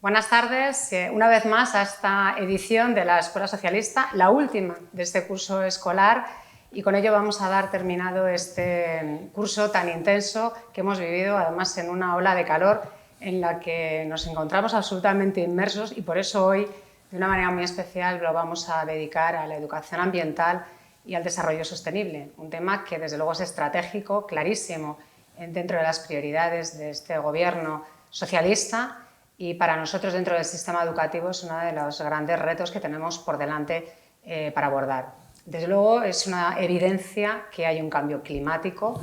Buenas tardes, una vez más a esta edición de la Escuela Socialista, la última de este curso escolar, y con ello vamos a dar terminado este curso tan intenso que hemos vivido, además en una ola de calor en la que nos encontramos absolutamente inmersos, y por eso hoy, de una manera muy especial, lo vamos a dedicar a la educación ambiental y al desarrollo sostenible, un tema que desde luego es estratégico, clarísimo, dentro de las prioridades de este gobierno socialista, y para nosotros dentro del sistema educativo es uno de los grandes retos que tenemos por delante para abordar. Desde luego es una evidencia que hay un cambio climático,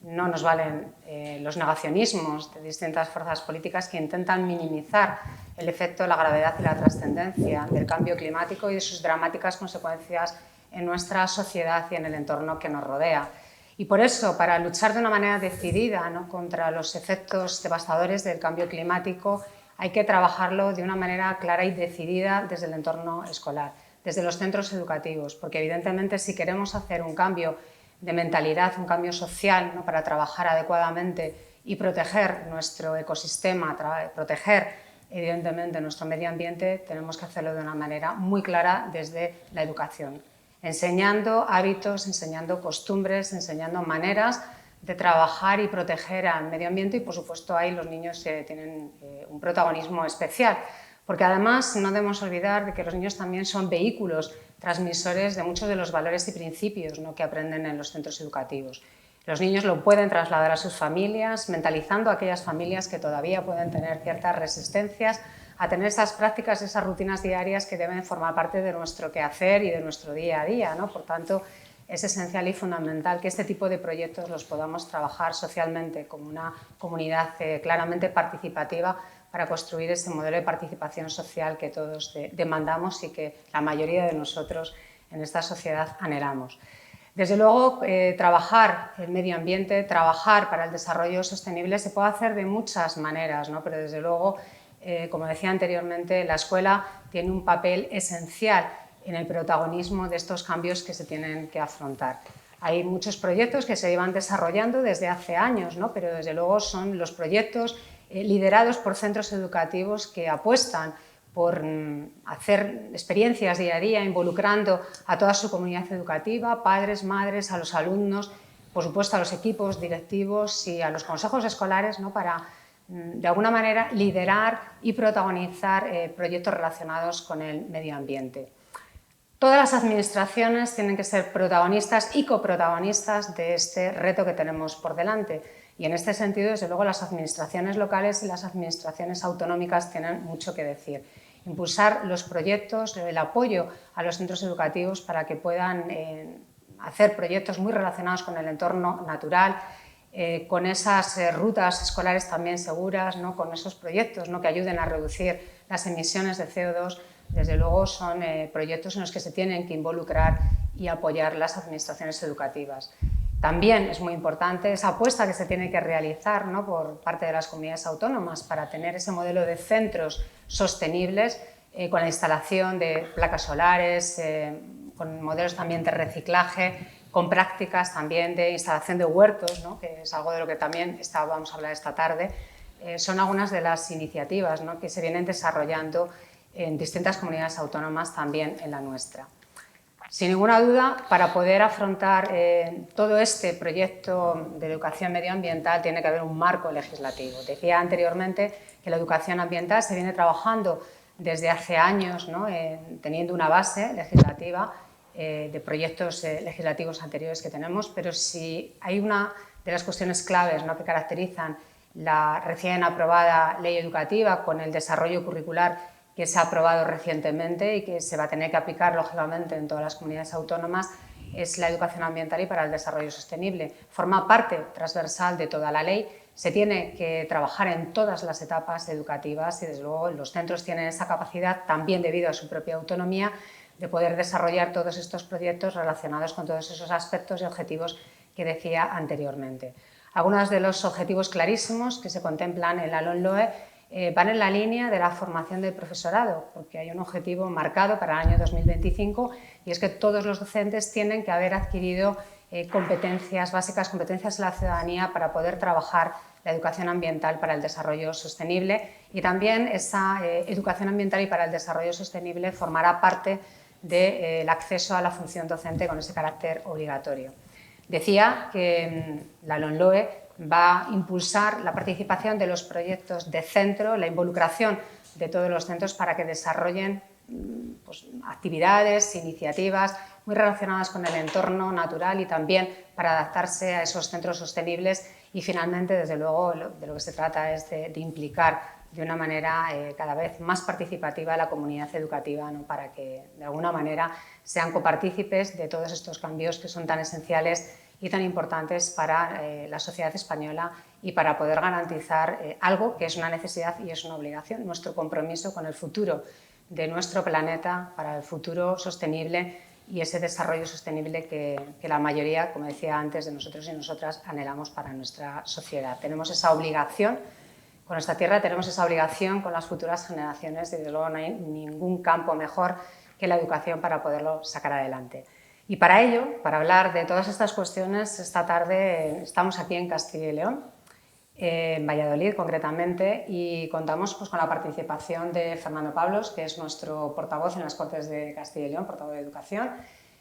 no nos valen los negacionismos de distintas fuerzas políticas que intentan minimizar el efecto, la gravedad y la trascendencia del cambio climático y de sus dramáticas consecuencias en nuestra sociedad y en el entorno que nos rodea. Y por eso, para luchar de una manera decidida, ¿no?, contra los efectos devastadores del cambio climático, hay que trabajarlo de una manera clara y decidida desde el entorno escolar, desde los centros educativos, porque evidentemente si queremos hacer un cambio de mentalidad, un cambio social, ¿no?, para trabajar adecuadamente y proteger nuestro ecosistema, proteger evidentemente nuestro medio ambiente, tenemos que hacerlo de una manera muy clara desde la educación, enseñando hábitos, enseñando costumbres, enseñando maneras de trabajar y proteger al medio ambiente, y por supuesto ahí los niños tienen un protagonismo especial, porque además no debemos olvidar de que los niños también son vehículos transmisores de muchos de los valores y principios, ¿no?, que aprenden en los centros educativos. Los niños lo pueden trasladar a sus familias, mentalizando a aquellas familias que todavía pueden tener ciertas resistencias a tener esas prácticas, esas rutinas diarias que deben formar parte de nuestro quehacer y de nuestro día a día, ¿no? Por tanto, es esencial y fundamental que este tipo de proyectos los podamos trabajar socialmente como una comunidad claramente participativa para construir ese modelo de participación social que todos demandamos y que la mayoría de nosotros en esta sociedad anhelamos. Desde luego, trabajar el medio ambiente, trabajar para el desarrollo sostenible se puede hacer de muchas maneras, ¿no? Pero desde luego, como decía anteriormente, la escuela tiene un papel esencial en el protagonismo de estos cambios que se tienen que afrontar. Hay muchos proyectos que se llevan desarrollando desde hace años, ¿no? Pero desde luego son los proyectos liderados por centros educativos que apuestan por hacer experiencias día a día, involucrando a toda su comunidad educativa, padres, madres, a los alumnos, por supuesto a los equipos directivos y a los consejos escolares, ¿no?, para de alguna manera liderar y protagonizar proyectos relacionados con el medio ambiente. Todas las administraciones tienen que ser protagonistas y coprotagonistas de este reto que tenemos por delante. Y en este sentido, desde luego, las administraciones locales y las administraciones autonómicas tienen mucho que decir. Impulsar los proyectos, el apoyo a los centros educativos para que puedan hacer proyectos muy relacionados con el entorno natural, con esas rutas escolares también seguras, ¿no?, con esos proyectos, ¿no?, que ayuden a reducir las emisiones de CO2, desde luego son proyectos en los que se tienen que involucrar y apoyar las administraciones educativas. También es muy importante esa apuesta que se tiene que realizar, ¿no?, por parte de las comunidades autónomas para tener ese modelo de centros sostenibles con la instalación de placas solares, con modelos también de reciclaje, con prácticas también de instalación de huertos, ¿no?, que es algo de lo que también vamos a hablar esta tarde. Son algunas de las iniciativas, ¿no?, que se vienen desarrollando en distintas comunidades autónomas, también en la nuestra. Sin ninguna duda, para poder afrontar todo este proyecto de educación medioambiental tiene que haber un marco legislativo. Decía anteriormente que la educación ambiental se viene trabajando desde hace años, ¿no?, teniendo una base legislativa de proyectos legislativos anteriores que tenemos, pero si hay una de las cuestiones claves, ¿no?, que caracterizan la recién aprobada ley educativa con el desarrollo curricular que se ha aprobado recientemente y que se va a tener que aplicar, lógicamente, en todas las comunidades autónomas, es la educación ambiental y para el desarrollo sostenible. Forma parte transversal de toda la ley, se tiene que trabajar en todas las etapas educativas y, desde luego, los centros tienen esa capacidad, también debido a su propia autonomía, de poder desarrollar todos estos proyectos relacionados con todos esos aspectos y objetivos que decía anteriormente. Algunos de los objetivos clarísimos que se contemplan en la LOMLOE van en la línea de la formación del profesorado, porque hay un objetivo marcado para el año 2025 y es que todos los docentes tienen que haber adquirido competencias básicas, competencias de la ciudadanía para poder trabajar la educación ambiental para el desarrollo sostenible, y también esa educación ambiental y para el desarrollo sostenible formará parte del acceso a la función docente con ese carácter obligatorio. Decía que la LOMLOE va a impulsar la participación de los proyectos de centro, la involucración de todos los centros para que desarrollen pues, actividades, iniciativas muy relacionadas con el entorno natural y también para adaptarse a esos centros sostenibles. Y finalmente, desde luego, de lo que se trata es de implicar de una manera cada vez más participativa a la comunidad educativa, ¿no? Para que de alguna manera sean copartícipes de todos estos cambios que son tan esenciales y tan importantes para la sociedad española y para poder garantizar algo que es una necesidad y es una obligación, nuestro compromiso con el futuro de nuestro planeta, para el futuro sostenible y ese desarrollo sostenible que la mayoría, como decía antes, de nosotros y nosotras anhelamos para nuestra sociedad. Tenemos esa obligación con nuestra tierra, tenemos esa obligación con las futuras generaciones y desde luego no hay ningún campo mejor que la educación para poderlo sacar adelante. Y para ello, para hablar de todas estas cuestiones, esta tarde estamos aquí en Castilla y León, en Valladolid concretamente, y contamos pues, con la participación de Fernando Pablos, que es nuestro portavoz en las Cortes de Castilla y León, portavoz de Educación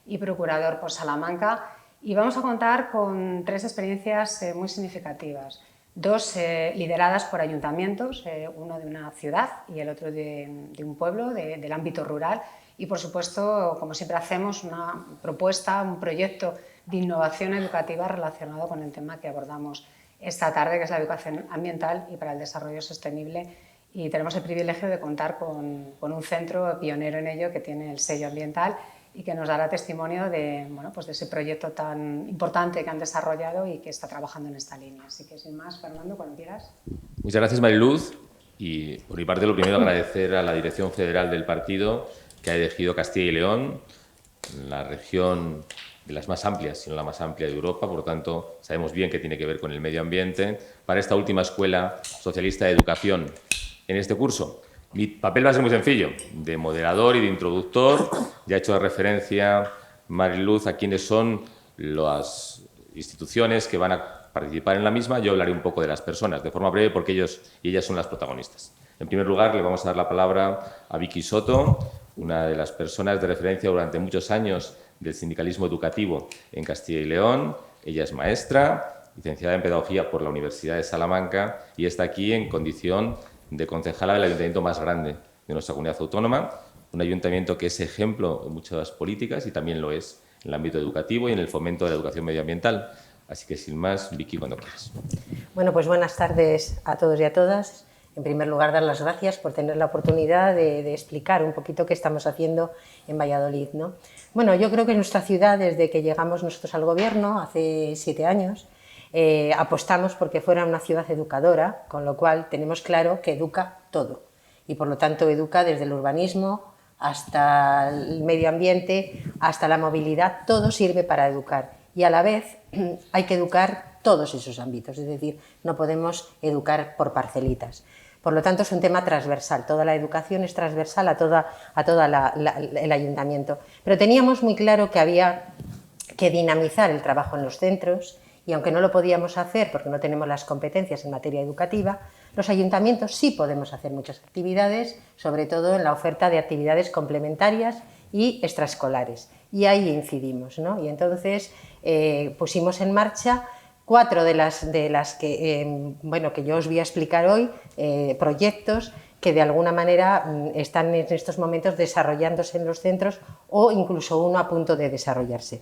y procurador por Salamanca, y vamos a contar con tres experiencias muy significativas. Dos lideradas por ayuntamientos, uno de una ciudad y el otro de un pueblo del ámbito rural, y por supuesto, como siempre hacemos, una propuesta, un proyecto de innovación educativa relacionado con el tema que abordamos esta tarde, que es la educación ambiental y para el desarrollo sostenible, y tenemos el privilegio de contar con un centro pionero en ello que tiene el sello ambiental y que nos dará testimonio de, bueno, pues de ese proyecto tan importante que han desarrollado y que está trabajando en esta línea. Así que sin más, Fernando, cuando quieras. Muchas gracias, Mariluz. Y por mi parte, lo primero, agradecer a la Dirección Federal del partido que ha elegido Castilla y León, la región de las más amplias, sino la más amplia de Europa, por lo tanto, sabemos bien que tiene que ver con el medio ambiente, para esta última Escuela Socialista de Educación en este curso. Mi papel va a ser muy sencillo, de moderador y de introductor. Ya he hecho referencia, Mariluz, a quiénes son las instituciones que van a participar en la misma. Yo hablaré un poco de las personas, de forma breve, porque ellos y ellas son las protagonistas. En primer lugar, le vamos a dar la palabra a Vicky Soto, una de las personas de referencia durante muchos años del sindicalismo educativo en Castilla y León. Ella es maestra, licenciada en Pedagogía por la Universidad de Salamanca y está aquí en condición de concejala del ayuntamiento más grande de nuestra comunidad autónoma, un ayuntamiento que es ejemplo en muchas políticas y también lo es en el ámbito educativo y en el fomento de la educación medioambiental. Así que, sin más, Vicky, cuando quieras. Bueno, pues buenas tardes a todos y a todas. En primer lugar, dar las gracias por tener la oportunidad de explicar un poquito qué estamos haciendo en Valladolid, ¿no? Bueno, yo creo que en nuestra ciudad, desde que llegamos nosotros al gobierno, hace 7 años, apostamos porque fuera una ciudad educadora, con lo cual tenemos claro que educa todo. Y por lo tanto educa desde el urbanismo hasta el medio ambiente, hasta la movilidad, todo sirve para educar. Y a la vez hay que educar todos esos ámbitos, es decir, no podemos educar por parcelitas. Por lo tanto, es un tema transversal, toda la educación es transversal a todo el ayuntamiento. Pero teníamos muy claro que había que dinamizar el trabajo en los centros y aunque no lo podíamos hacer porque no tenemos las competencias en materia educativa, los ayuntamientos sí podemos hacer muchas actividades, sobre todo en la oferta de actividades complementarias y extraescolares. Y ahí incidimos, ¿no? Y entonces pusimos en marcha 4 de las que, bueno, que yo os voy a explicar hoy, proyectos que de alguna manera están en estos momentos desarrollándose en los centros o incluso uno a punto de desarrollarse,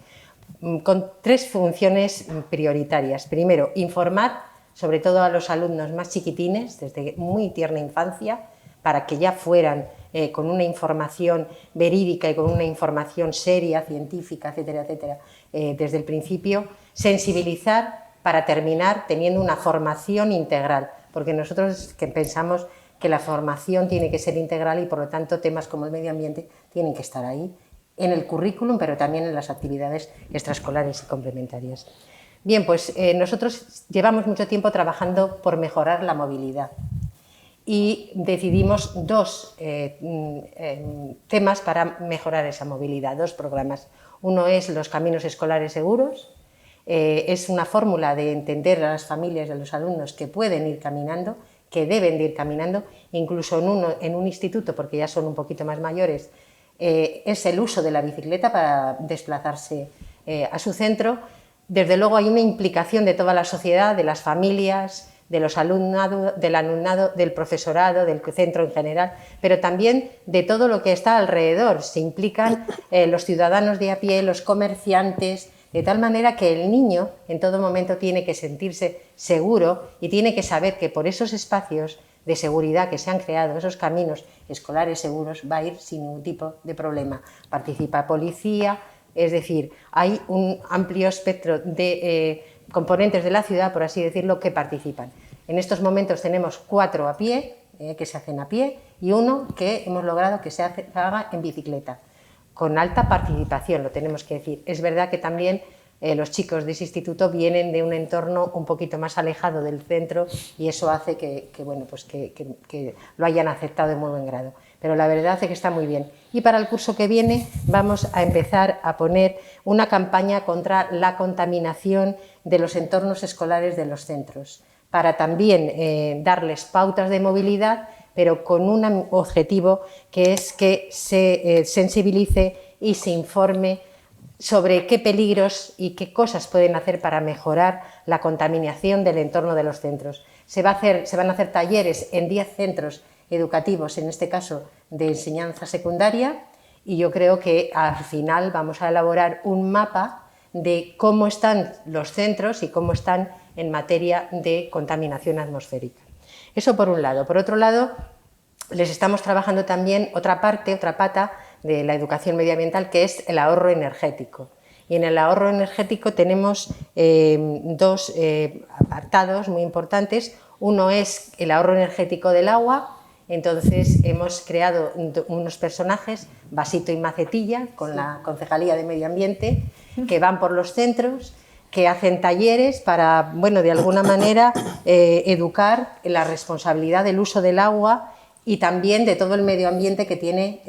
con 3 funciones prioritarias. Primero, informar sobre todo a los alumnos más chiquitines, desde muy tierna infancia, para que ya fueran con una información verídica y con una información seria, científica, etcétera, etcétera, desde el principio. Sensibilizar para terminar teniendo una formación integral, porque nosotros que pensamos que la formación tiene que ser integral y por lo tanto temas como el medio ambiente tienen que estar ahí, en el currículum, pero también en las actividades extraescolares y complementarias. Bien, pues nosotros llevamos mucho tiempo trabajando por mejorar la movilidad y decidimos 2 temas para mejorar esa movilidad, 2 programas. Uno es los caminos escolares seguros es una fórmula de entender a las familias y a los alumnos que pueden ir caminando, que deben de ir caminando, incluso en un instituto, porque ya son un poquito más mayores, es el uso de la bicicleta para desplazarse a su centro. Desde luego hay una implicación de toda la sociedad, de las familias, del alumnado, del profesorado, del centro en general, pero también de todo lo que está alrededor. Se implican los ciudadanos de a pie, los comerciantes, de tal manera que el niño en todo momento tiene que sentirse seguro y tiene que saber que por esos espacios de seguridad que se han creado, esos caminos escolares seguros, va a ir sin ningún tipo de problema. Participa policía, es decir, hay un amplio espectro de componentes de la ciudad, por así decirlo, que participan. En estos momentos tenemos 4 a pie, que se hacen a pie, y 1 que hemos logrado que se haga en bicicleta, con alta participación, lo tenemos que decir. Es verdad que también los chicos de ese instituto vienen de un entorno un poquito más alejado del centro y eso hace que lo hayan aceptado de muy buen grado. Pero la verdad es que está muy bien. Y para el curso que viene vamos a empezar a poner una campaña contra la contaminación de los entornos escolares de los centros, para también darles pautas de movilidad, pero con un objetivo que es que se sensibilice y se informe sobre qué peligros y qué cosas pueden hacer para mejorar la contaminación del entorno de los centros. Se van a hacer talleres en 10 centros educativos, en este caso de enseñanza secundaria, y yo creo que al final vamos a elaborar un mapa de cómo están los centros y cómo están en materia de contaminación atmosférica. Eso por un lado. Por otro lado, les estamos trabajando también otra pata de la educación medioambiental, que es el ahorro energético. Y en el ahorro energético tenemos 2 apartados muy importantes. Uno es el ahorro energético del agua. Entonces hemos creado unos personajes, Vasito y Macetilla, con la Concejalía de Medio Ambiente, que van por los centros, que hacen talleres para, bueno, de alguna manera educar en la responsabilidad del uso del agua y también de todo el medio ambiente que tiene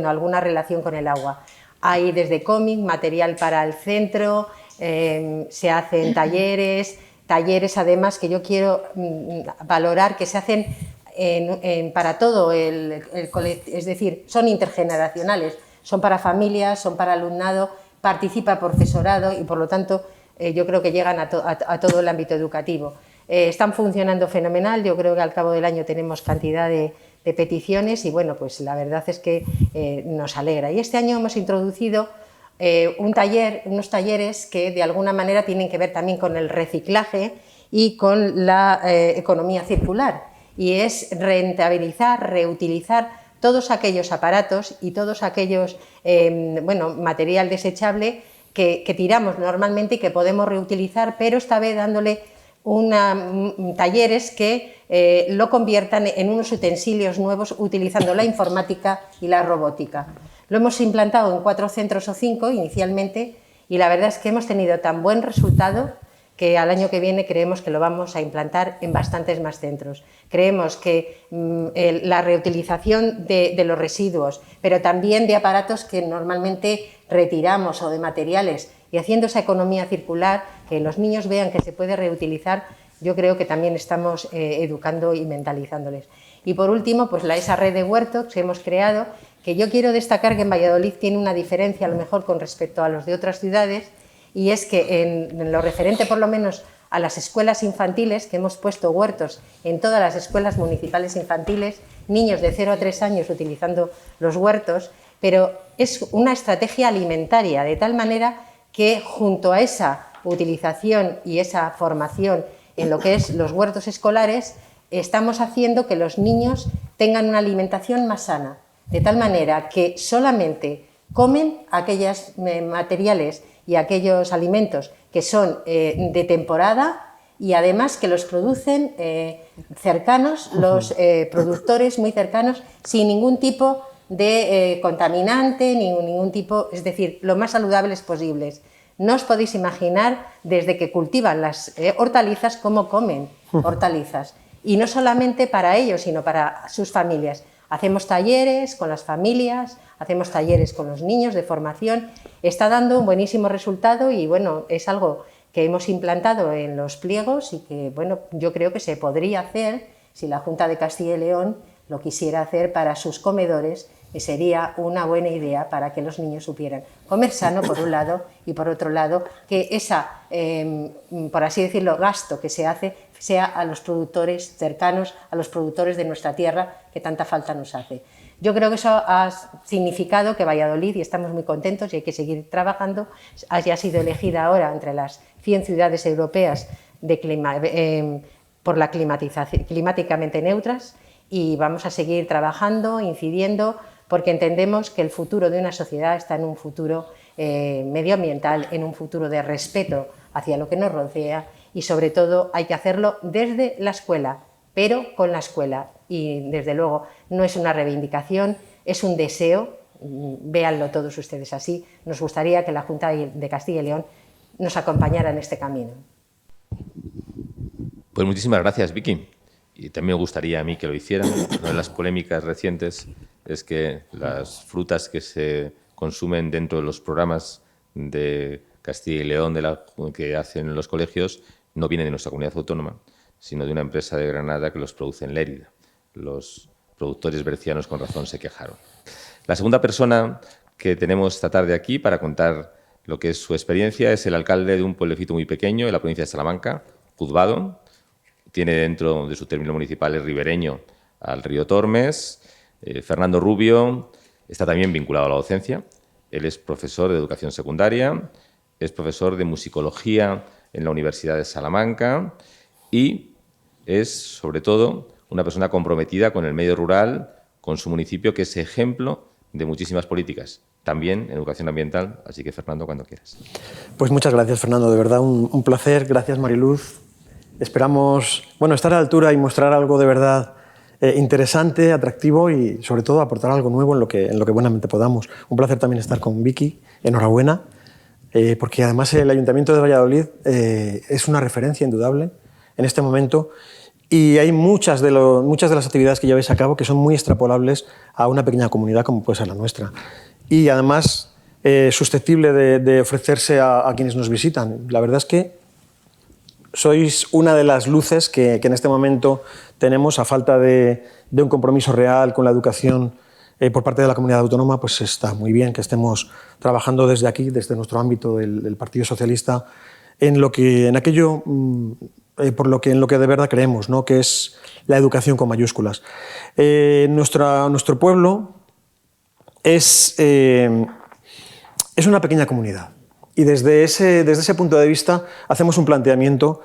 alguna relación con el agua. Hay desde cómic, material para el centro, se hacen talleres además que yo quiero valorar que se hacen para todo el colectivo, es decir, son intergeneracionales, son para familias, son para alumnado, participa profesorado y por lo tanto yo creo que llegan a todo el ámbito educativo. Están funcionando fenomenal, yo creo que al cabo del año tenemos cantidad de peticiones y bueno, pues la verdad es que nos alegra. Y este año hemos introducido unos talleres que de alguna manera tienen que ver también con el reciclaje y con la economía circular, y es rentabilizar, reutilizar todos aquellos aparatos y todos aquellos material desechable que tiramos normalmente y que podemos reutilizar, pero esta vez dándole talleres que lo conviertan en unos utensilios nuevos utilizando la informática y la robótica. Lo hemos implantado en 4 centros o 5 inicialmente y la verdad es que hemos tenido tan buen resultado que al año que viene creemos que lo vamos a implantar en bastantes más centros. Creemos que la reutilización de los residuos, pero también de aparatos que normalmente retiramos o de materiales, y haciendo esa economía circular, que los niños vean que se puede reutilizar, yo creo que también estamos educando y mentalizándoles. Y por último, pues esa red de huertos que hemos creado, que yo quiero destacar que en Valladolid tiene una diferencia a lo mejor con respecto a los de otras ciudades, y es que en lo referente por lo menos a las escuelas infantiles, que hemos puesto huertos en todas las escuelas municipales infantiles, niños de 0 a 3 años utilizando los huertos, pero es una estrategia alimentaria, de tal manera que junto a esa utilización y esa formación en lo que es los huertos escolares, estamos haciendo que los niños tengan una alimentación más sana, de tal manera que solamente comen aquellos materiales y aquellos alimentos que son de temporada y además que los producen cercanos, los productores muy cercanos, sin ningún tipo de contaminante, ningún tipo, es decir, lo más saludables posibles. No os podéis imaginar desde que cultivan las hortalizas cómo comen hortalizas. Y no solamente para ellos, sino para sus familias. Hacemos talleres con las familias, hacemos talleres con los niños de formación, está dando un buenísimo resultado y bueno, es algo que hemos implantado en los pliegos y que bueno, yo creo que se podría hacer si la Junta de Castilla y León lo quisiera hacer para sus comedores, y sería una buena idea para que los niños supieran comer sano por un lado y por otro lado que esa, por así decirlo, gasto que se hace sea a los productores cercanos, a los productores de nuestra tierra que tanta falta nos hace. Yo creo que eso ha significado que Valladolid, y estamos muy contentos y hay que seguir trabajando, haya sido elegida ahora entre las 100 ciudades europeas por la climatización, climáticamente neutras, y vamos a seguir trabajando, incidiendo, porque entendemos que el futuro de una sociedad está en un futuro medioambiental, en un futuro de respeto hacia lo que nos rodea y sobre todo hay que hacerlo desde la escuela, pero con la escuela. Y desde luego no es una reivindicación, es un deseo, véanlo todos ustedes así. Nos gustaría que la Junta de Castilla y León nos acompañara en este camino. Pues muchísimas gracias, Vicky. Y también me gustaría a mí que lo hicieran. Una de las polémicas recientes es que las frutas que se consumen dentro de los programas de Castilla y León que hacen los colegios no vienen de nuestra comunidad autónoma, sino de una empresa de Granada que los produce en Lérida. Los productores bercianos con razón se quejaron. La segunda persona que tenemos esta tarde aquí para contar lo que es su experiencia es el alcalde de un pueblecito muy pequeño en la provincia de Salamanca, Juzbado. Tiene dentro de su término municipal el ribereño al río Tormes. Fernando Rubio está también vinculado a la docencia. Él es profesor de educación secundaria, es profesor de musicología en la Universidad de Salamanca y es, sobre todo, una persona comprometida con el medio rural, con su municipio, que es ejemplo de muchísimas políticas, también en educación ambiental. Así que, Fernando, cuando quieras. Pues muchas gracias, Fernando. De verdad, un placer. Gracias, Mariluz. Esperamos estar a la altura y mostrar algo de verdad interesante, atractivo y, sobre todo, aportar algo nuevo en lo que buenamente podamos. Un placer también estar con Vicky. Enhorabuena, porque además el Ayuntamiento de Valladolid es una referencia indudable en este momento y hay muchas de las actividades que lleváis a cabo que son muy extrapolables a una pequeña comunidad como puede ser la nuestra. Y además susceptible de ofrecerse a quienes nos visitan. La verdad es que sois una de las luces que en este momento tenemos a falta de un compromiso real con la educación por parte de la comunidad autónoma. Pues está muy bien que estemos trabajando desde aquí, desde nuestro ámbito del Partido Socialista, en lo que de verdad creemos, ¿no? Que es la educación con mayúsculas. Nuestro pueblo es una pequeña comunidad. Y desde ese punto de vista hacemos un planteamiento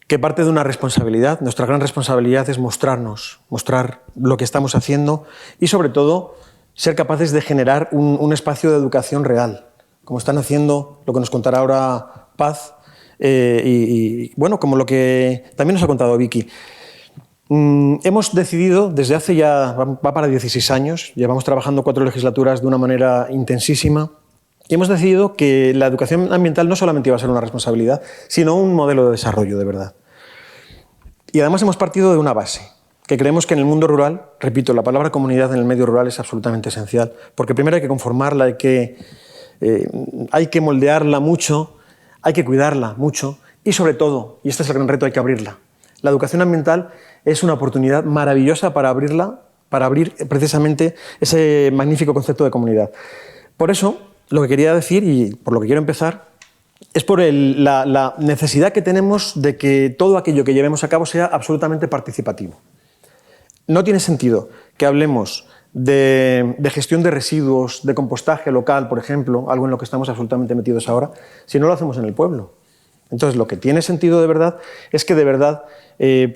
que parte de una responsabilidad. Nuestra gran responsabilidad es mostrar lo que estamos haciendo y, sobre todo, ser capaces de generar un espacio de educación real, como están haciendo, lo que nos contará ahora Paz, como lo que también nos ha contado Vicky. Hemos decidido, desde hace ya, va para 16 años, llevamos trabajando 4 legislaturas de una manera intensísima, y hemos decidido que la educación ambiental no solamente iba a ser una responsabilidad, sino un modelo de desarrollo de verdad. Y además hemos partido de una base, que creemos que en el mundo rural, repito, la palabra comunidad en el medio rural es absolutamente esencial, porque primero hay que conformarla, hay que moldearla mucho, hay que cuidarla mucho y, sobre todo, y este es el gran reto, hay que abrirla. La educación ambiental es una oportunidad maravillosa para abrir precisamente ese magnífico concepto de comunidad. Por eso, lo que quería decir, y por lo que quiero empezar, es por la necesidad que tenemos de que todo aquello que llevemos a cabo sea absolutamente participativo. No tiene sentido que hablemos de gestión de residuos, de compostaje local, por ejemplo, algo en lo que estamos absolutamente metidos ahora, si no lo hacemos en el pueblo. Entonces, lo que tiene sentido de verdad es que de verdad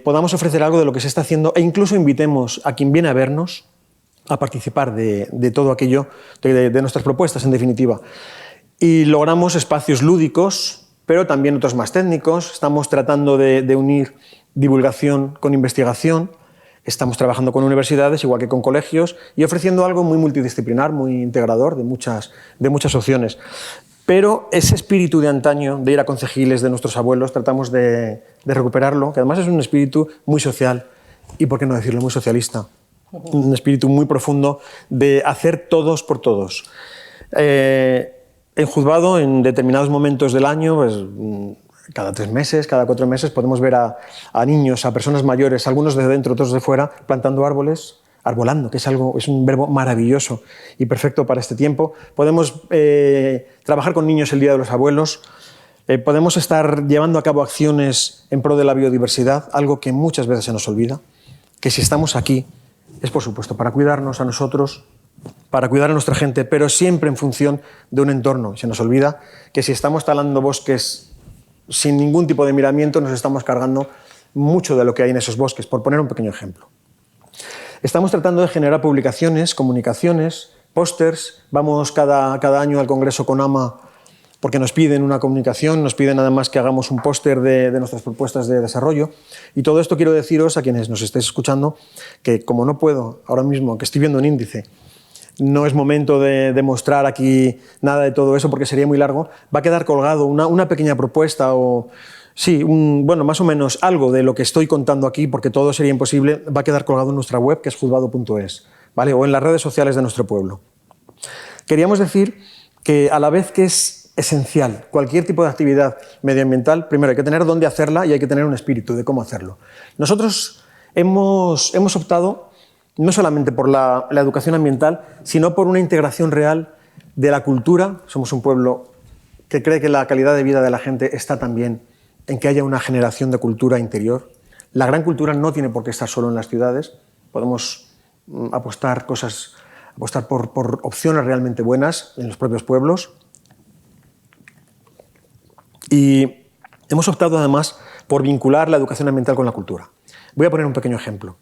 podamos ofrecer algo de lo que se está haciendo e incluso invitemos a quien viene a vernos a participar de todo aquello, de nuestras propuestas, en definitiva. Y logramos espacios lúdicos, pero también otros más técnicos. Estamos tratando de unir divulgación con investigación. Estamos trabajando con universidades, igual que con colegios, y ofreciendo algo muy multidisciplinar, muy integrador, de muchas opciones. Pero ese espíritu de antaño, de ir a concejiles de nuestros abuelos, tratamos de recuperarlo, que además es un espíritu muy social y, por qué no decirlo, muy socialista. un espíritu muy profundo de hacer todos por todos. En Juzgado, en determinados momentos del año, pues, cada 3 meses, cada 4 meses, podemos ver a niños, a personas mayores, algunos de dentro, otros de fuera, plantando árboles, arbolando, que es un verbo maravilloso y perfecto para este tiempo. Podemos trabajar con niños el Día de los Abuelos. Podemos estar llevando a cabo acciones en pro de la biodiversidad, algo que muchas veces se nos olvida, que si estamos aquí es, por supuesto, para cuidarnos a nosotros, para cuidar a nuestra gente, pero siempre en función de un entorno. Se nos olvida que si estamos talando bosques sin ningún tipo de miramiento, nos estamos cargando mucho de lo que hay en esos bosques, por poner un pequeño ejemplo. Estamos tratando de generar publicaciones, comunicaciones, pósters. Vamos cada año al Congreso CONAMA porque nos piden una comunicación, nos piden además que hagamos un póster de nuestras propuestas de desarrollo. Y todo esto quiero deciros a quienes nos estéis escuchando que, como no puedo ahora mismo, que estoy viendo un índice, no es momento de mostrar aquí nada de todo eso porque sería muy largo, va a quedar colgado una pequeña propuesta o, sí, bueno, más o menos algo de lo que estoy contando aquí, porque todo sería imposible, va a quedar colgado en nuestra web, que es juzgado.es, ¿vale? O en las redes sociales de nuestro pueblo. Queríamos decir que a la vez que es esencial cualquier tipo de actividad medioambiental, primero hay que tener dónde hacerla y hay que tener un espíritu de cómo hacerlo. Nosotros hemos optado no solamente por la educación ambiental, sino por una integración real de la cultura. Somos un pueblo que cree que la calidad de vida de la gente está también en que haya una generación de cultura interior. La gran cultura no tiene por qué estar solo en las ciudades. Podemos apostar por opciones realmente buenas en los propios pueblos. Y hemos optado además por vincular la educación ambiental con la cultura. Voy a poner un pequeño ejemplo.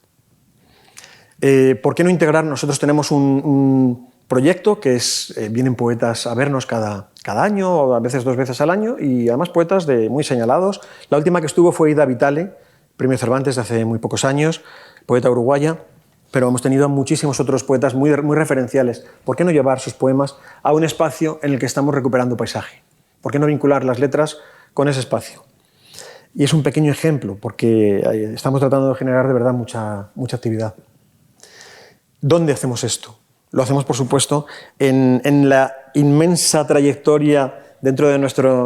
¿Por qué no integrar? Nosotros tenemos un proyecto que vienen poetas a vernos cada año, o a veces 2 veces al año, y además poetas muy señalados. La última que estuvo fue Ida Vitale, premio Cervantes de hace muy pocos años, poeta uruguaya, pero hemos tenido muchísimos otros poetas muy referenciales. ¿Por qué no llevar sus poemas a un espacio en el que estamos recuperando paisaje? ¿Por qué no vincular las letras con ese espacio? Y es un pequeño ejemplo, porque estamos tratando de generar de verdad mucha actividad. ¿Dónde hacemos esto? Lo hacemos, por supuesto, en la inmensa trayectoria dentro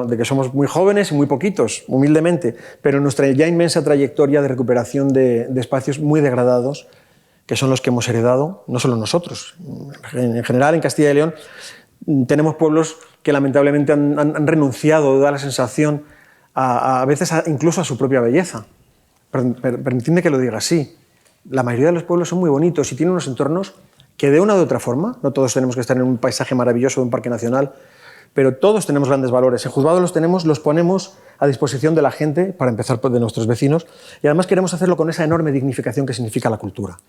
de que somos muy jóvenes y muy poquitos, humildemente, pero en nuestra ya inmensa trayectoria de recuperación de espacios muy degradados, que son los que hemos heredado, no solo nosotros. En general, en Castilla y León, tenemos pueblos que lamentablemente han renunciado, da la sensación, a veces incluso a su propia belleza. Permitidme que lo diga así. La mayoría de los pueblos son muy bonitos y tienen unos entornos que de una u otra forma, no todos tenemos que estar en un paisaje maravilloso de un parque nacional, pero todos tenemos grandes valores. En Juzgado los ponemos a disposición de la gente, para empezar de nuestros vecinos, y además queremos hacerlo con esa enorme dignificación que significa la cultura.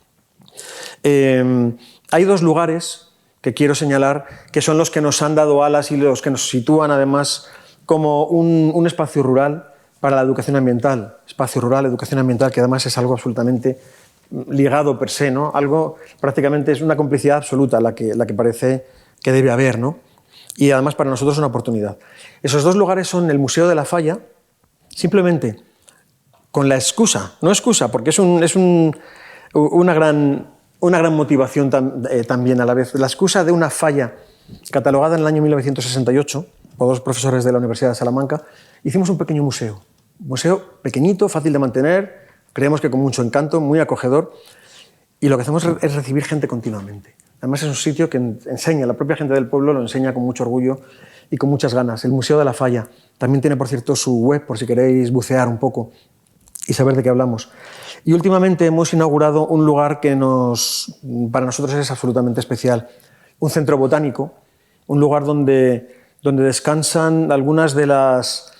Hay 2 lugares que quiero señalar, que son los que nos han dado alas y los que nos sitúan además como un espacio rural para la educación ambiental. Espacio rural, educación ambiental, que además es algo absolutamente ligado per se, ¿no? Algo prácticamente es una complicidad absoluta la que parece que debe haber, ¿no? Y además para nosotros es una oportunidad. Esos 2 lugares son el Museo de la Falla, simplemente con la excusa, no excusa, porque es una gran motivación también a la vez, la excusa de una falla catalogada en el año 1968 por 2 profesores de la Universidad de Salamanca. Hicimos un pequeño museo pequeñito, fácil de mantener, creemos que con mucho encanto, muy acogedor, y lo que hacemos es recibir gente continuamente. Además es un sitio que enseña, la propia gente del pueblo lo enseña con mucho orgullo y con muchas ganas. El Museo de la Falla también tiene, por cierto, su web, por si queréis bucear un poco y saber de qué hablamos. Y últimamente hemos inaugurado un lugar que para nosotros es absolutamente especial, un centro botánico, un lugar donde descansan algunas de las,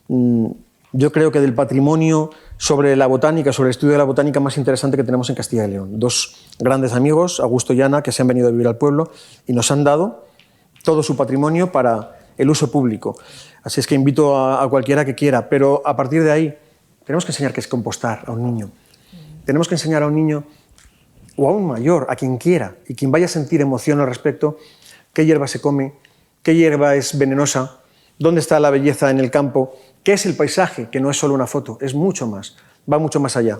yo creo que del patrimonio sobre la botánica, sobre el estudio de la botánica más interesante que tenemos en Castilla y León. 2 grandes amigos, Augusto y Ana, que se han venido a vivir al pueblo y nos han dado todo su patrimonio para el uso público. Así es que invito a cualquiera que quiera, pero a partir de ahí tenemos que enseñar qué es compostar a un niño. Tenemos que enseñar a un niño o a un mayor, a quien quiera, y quien vaya a sentir emoción al respecto, qué hierba se come, qué hierba es venenosa, dónde está la belleza en el campo, qué es el paisaje, que no es solo una foto, es mucho más, va mucho más allá.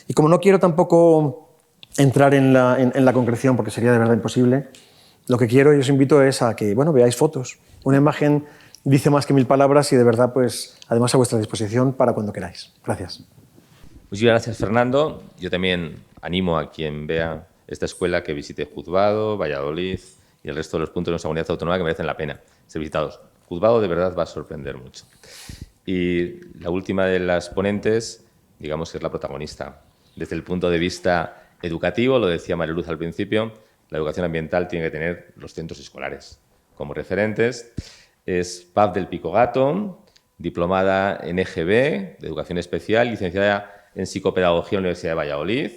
Y como no quiero tampoco entrar en la concreción porque sería de verdad imposible. Lo que quiero y os invito es a que veáis fotos. Una imagen dice más que 1000 palabras y de verdad, pues, además a vuestra disposición para cuando queráis. Gracias. Muchas gracias, Fernando. Yo también animo a quien vea esta escuela que visite Juzbado, Valladolid y el resto de los puntos de nuestra comunidad autónoma que merecen la pena ser visitados. Juzbado de verdad va a sorprender mucho. Y la última de las ponentes, digamos que es la protagonista. Desde el punto de vista educativo, lo decía Mariluz al principio, la educación ambiental tiene que tener los centros escolares como referentes. Es Paz del Pico Gato, diplomada en EGB, de Educación Especial, licenciada en Psicopedagogía en la Universidad de Valladolid.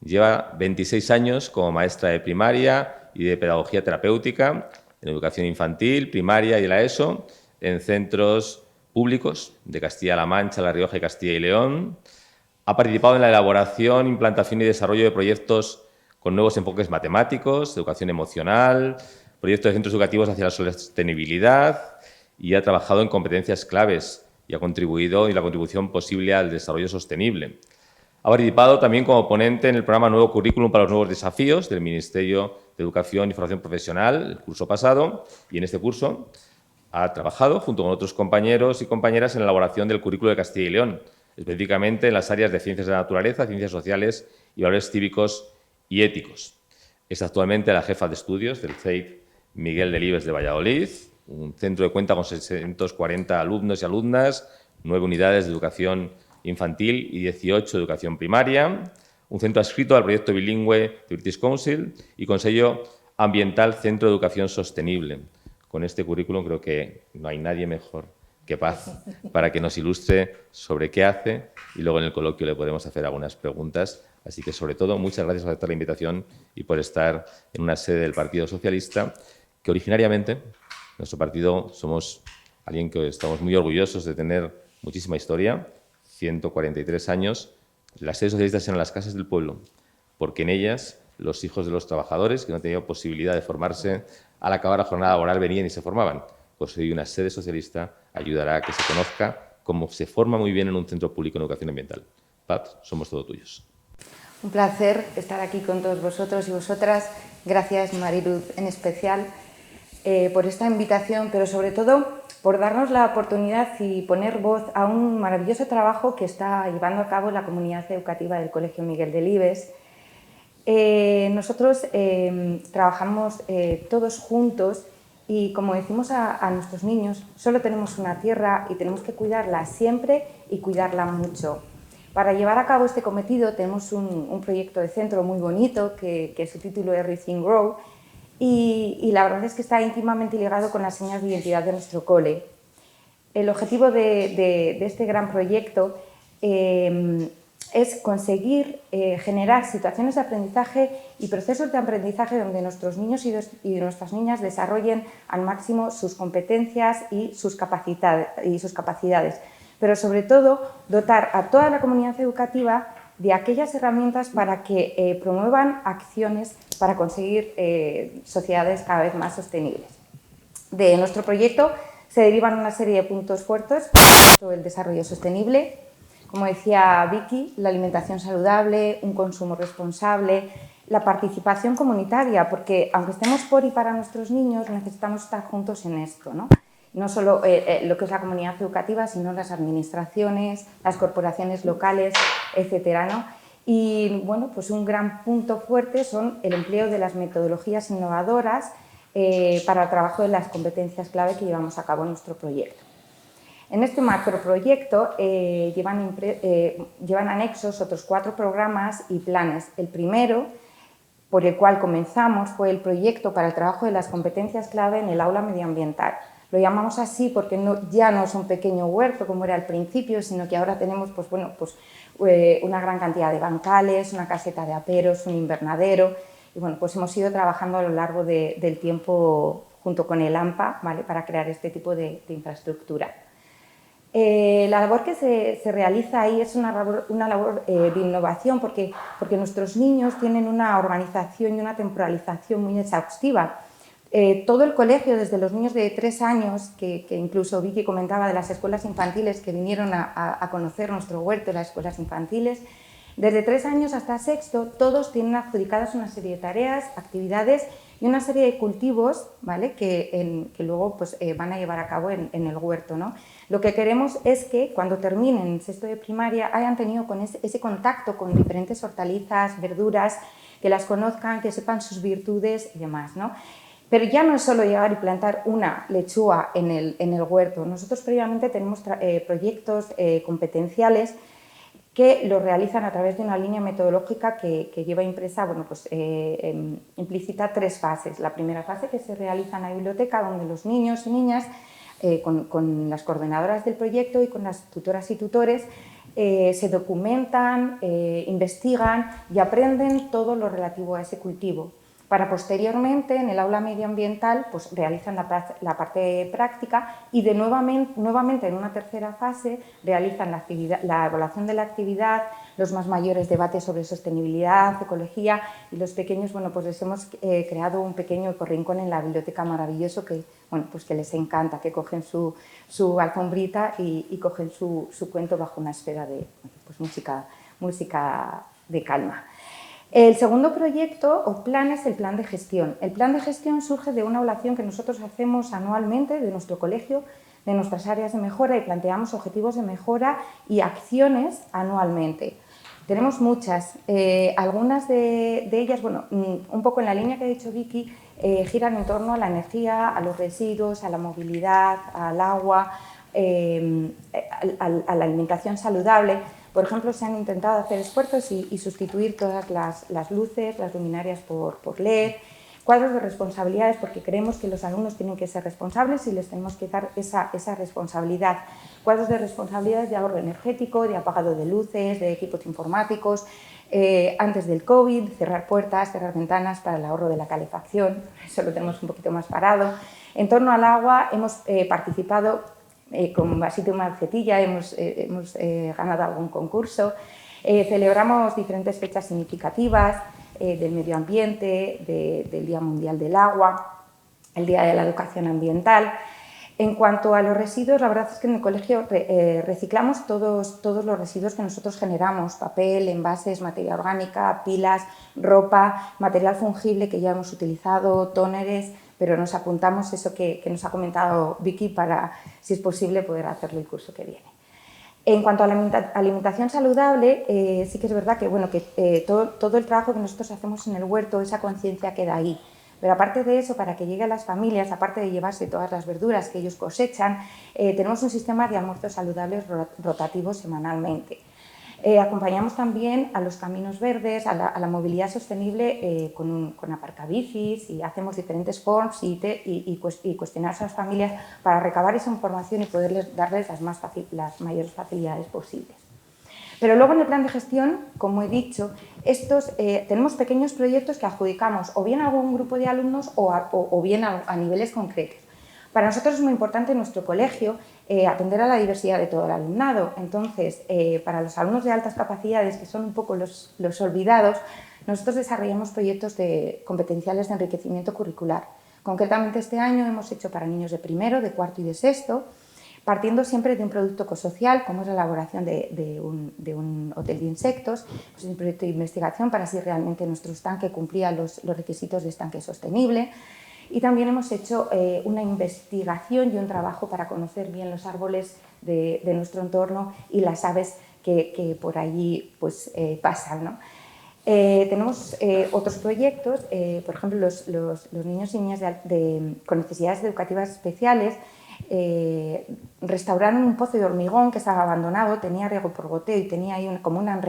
Lleva 26 años como maestra de primaria y de pedagogía terapéutica en educación infantil, primaria y de la ESO, en centros públicos de Castilla-La Mancha, La Rioja y Castilla y León. Ha participado en la elaboración, implantación y desarrollo de proyectos con nuevos enfoques matemáticos, educación emocional, proyectos de centros educativos hacia la sostenibilidad y ha trabajado en competencias claves y ha contribuido en la contribución posible al desarrollo sostenible. Ha participado también como ponente en el programa Nuevo Currículum para los Nuevos Desafíos del Ministerio de Educación y Formación Profesional el curso pasado y en este curso ha trabajado junto con otros compañeros y compañeras en la elaboración del currículo de Castilla y León, específicamente en las áreas de ciencias de la naturaleza, ciencias sociales y valores cívicos y éticos. Es actualmente la jefa de estudios del CEIP Miguel Delibes de Valladolid, un centro que cuenta con 640 alumnos y alumnas, 9 unidades de educación infantil y 18 de educación primaria, un centro adscrito al proyecto bilingüe de British Council y con sello ambiental Centro de Educación Sostenible. Con este currículum creo que no hay nadie mejor que Paz para que nos ilustre sobre qué hace y luego en el coloquio le podemos hacer algunas preguntas. Así que, sobre todo, muchas gracias por aceptar la invitación y por estar en una sede del Partido Socialista, que originariamente, nuestro partido, somos alguien que estamos muy orgullosos de tener muchísima historia, 143 años. Las sedes socialistas eran las casas del pueblo, porque en ellas los hijos de los trabajadores que no tenían posibilidad de formarse al acabar la jornada laboral venían y se formaban. Pues hoy una sede socialista ayudará a que se conozca cómo se forma muy bien en un centro público en educación ambiental. Paz, somos todos tuyos. Un placer estar aquí con todos vosotros y vosotras. Gracias, Mariluz, en especial, por esta invitación, pero sobre todo por darnos la oportunidad y poner voz a un maravilloso trabajo que está llevando a cabo la comunidad educativa del Colegio Miguel Delibes. Nosotros trabajamos todos juntos y, como decimos a nuestros niños, solo tenemos una tierra y tenemos que cuidarla siempre y cuidarla mucho. Para llevar a cabo este cometido tenemos un proyecto de centro muy bonito que su título es Everything Grow y la verdad es que está íntimamente ligado con las señas de identidad de nuestro cole. El objetivo de este gran proyecto es conseguir generar situaciones de aprendizaje y procesos de aprendizaje donde nuestros niños y nuestras niñas desarrollen al máximo sus competencias y sus capacidades, pero sobre todo dotar a toda la comunidad educativa de aquellas herramientas para que promuevan acciones para conseguir sociedades cada vez más sostenibles. De nuestro proyecto se derivan una serie de puntos fuertes, el desarrollo sostenible, como decía Vicky, la alimentación saludable, un consumo responsable, la participación comunitaria, porque aunque estemos por y para nuestros niños, necesitamos estar juntos en esto, ¿no? No solo lo que es la comunidad educativa, sino las administraciones, las corporaciones locales, etcétera, ¿no? Y bueno, pues un gran punto fuerte son el empleo de las metodologías innovadoras para el trabajo de las competencias clave que llevamos a cabo en nuestro proyecto. En este macroproyecto llevan anexos otros 4 programas y planes. El primero, por el cual comenzamos, fue el proyecto para el trabajo de las competencias clave en el aula medioambiental. Lo llamamos así porque ya no es un pequeño huerto como era al principio, sino que ahora tenemos una gran cantidad de bancales, una caseta de aperos, un invernadero. Y bueno, pues hemos ido trabajando a lo largo del tiempo junto con el AMPA, ¿vale?, para crear este tipo de infraestructura. La labor que se realiza ahí es una labor de innovación porque nuestros niños tienen una organización y una temporalización muy exhaustiva. Todo el colegio, desde los niños de 3 años, que incluso Vicky comentaba de las escuelas infantiles que vinieron a conocer nuestro huerto, las escuelas infantiles, Desde 3 años hasta sexto, todos tienen adjudicadas una serie de tareas, actividades y una serie de cultivos, ¿vale? que luego pues, van a llevar a cabo en el huerto, ¿no? Lo que queremos es que cuando terminen en sexto de primaria hayan tenido con ese contacto con diferentes hortalizas, verduras, que las conozcan, que sepan sus virtudes y demás, ¿no? Pero ya no es solo llegar y plantar una lechuga en el huerto. Nosotros previamente tenemos proyectos competenciales que lo realizan a través de una línea metodológica que lleva impresa, bueno, pues, implícita 3 fases. La primera fase, que se realiza en la biblioteca, donde los niños y niñas, con las coordinadoras del proyecto y con las tutoras y tutores, se documentan, investigan y aprenden todo lo relativo a ese cultivo. Para posteriormente, en el aula medioambiental, pues realizan la parte práctica y nuevamente en una tercera fase realizan la evaluación de la actividad, los más mayores debates sobre sostenibilidad, ecología, y los pequeños, bueno, pues les hemos creado un pequeño rincón en la biblioteca maravilloso que, bueno, pues que les encanta, que cogen su alfombrita y cogen su cuento bajo una esfera de pues, música de calma. El segundo proyecto o plan es el plan de gestión. El plan de gestión surge de una evaluación que nosotros hacemos anualmente de nuestro colegio, de nuestras áreas de mejora, y planteamos objetivos de mejora y acciones anualmente. Tenemos muchas, algunas de ellas, bueno, un poco en la línea que ha dicho Vicky, giran en torno a la energía, a los residuos, a la movilidad, al agua, a la alimentación saludable. Por ejemplo, se han intentado hacer esfuerzos y sustituir todas las luces, las luminarias por LED, cuadros de responsabilidades, porque creemos que los alumnos tienen que ser responsables y les tenemos que dar esa responsabilidad. Cuadros de responsabilidades de ahorro energético, de apagado de luces, de equipos informáticos, antes del COVID, cerrar puertas, cerrar ventanas para el ahorro de la calefacción, eso lo tenemos un poquito más parado. En torno al agua hemos participado con vasito y macetilla, hemos ganado algún concurso, celebramos diferentes fechas significativas del medio ambiente, del Día Mundial del Agua, el Día de la Educación Ambiental. En cuanto a los residuos, la verdad es que en el colegio reciclamos todos los residuos que nosotros generamos, papel, envases, materia orgánica, pilas, ropa, material fungible que ya hemos utilizado, tóneres, pero nos apuntamos eso que nos ha comentado Vicky para, si es posible, poder hacerlo el curso que viene. En cuanto a la alimentación saludable, sí que es verdad que, bueno, que todo el trabajo que nosotros hacemos en el huerto, esa conciencia queda ahí. Pero aparte de eso, para que llegue a las familias, aparte de llevarse todas las verduras que ellos cosechan, tenemos un sistema de almuerzos saludables rotativos semanalmente. Acompañamos también a los caminos verdes, a la movilidad sostenible con aparcabicis, y hacemos diferentes forms y cuestionar a las familias para recabar esa información y poderles darles las mayores facilidades posibles. Pero luego en el plan de gestión, como he dicho, tenemos pequeños proyectos que adjudicamos o bien a algún grupo de alumnos o bien a niveles concretos. Para nosotros es muy importante en nuestro colegio atender a la diversidad de todo el alumnado. Entonces, para los alumnos de altas capacidades, que son un poco los olvidados, nosotros desarrollamos proyectos competenciales de enriquecimiento curricular. Concretamente este año hemos hecho para niños de primero, de cuarto y de sexto, partiendo siempre de un producto ecosocial, como es la elaboración de un hotel de insectos, pues un proyecto de investigación para si realmente nuestro estanque cumplía los requisitos de estanque sostenible. Y también hemos hecho una investigación y un trabajo para conocer bien los árboles de nuestro entorno y las aves que por allí pues, pasan, ¿no? Tenemos otros proyectos, por ejemplo, los niños y niñas con necesidades educativas especiales restauraron un pozo de hormigón que estaba abandonado, tenía riego por goteo y tenía ahí como una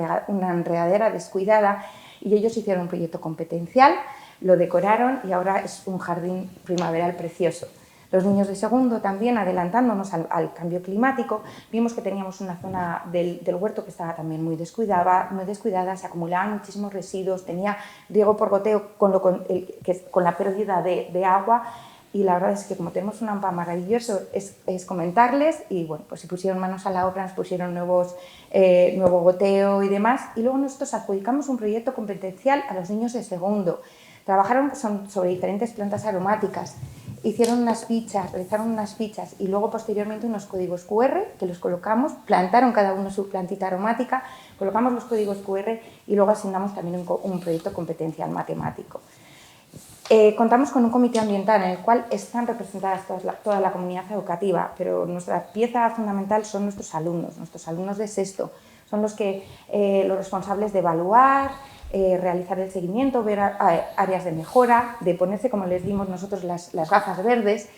enredadera descuidada, y ellos hicieron un proyecto competencial, lo decoraron y ahora es un jardín primaveral precioso. Los niños de segundo también, adelantándonos al cambio climático, vimos que teníamos una zona del huerto que estaba también muy descuidada, se acumulaban muchísimos residuos, tenía riego por goteo con la pérdida de agua, y la verdad es que como tenemos un AMPA maravilloso es comentarles, y bueno, pues se pusieron manos a la obra, nos pusieron nuevo goteo y demás, y luego nosotros adjudicamos un proyecto competencial a los niños de segundo. Trabajaron sobre diferentes plantas aromáticas. hicieron unas fichas, realizaron unas fichas y luego posteriormente unos códigos QR que los colocamos, plantaron cada uno su plantita aromática, colocamos los códigos QR y luego asignamos también un proyecto competencial matemático. Contamos con un comité ambiental en el cual están representadas toda la comunidad educativa, pero nuestra pieza fundamental son nuestros alumnos de sexto, son los responsables de evaluar, realizar el seguimiento, ver áreas de mejora, de ponerse, como les dimos nosotros, las gafas verdes.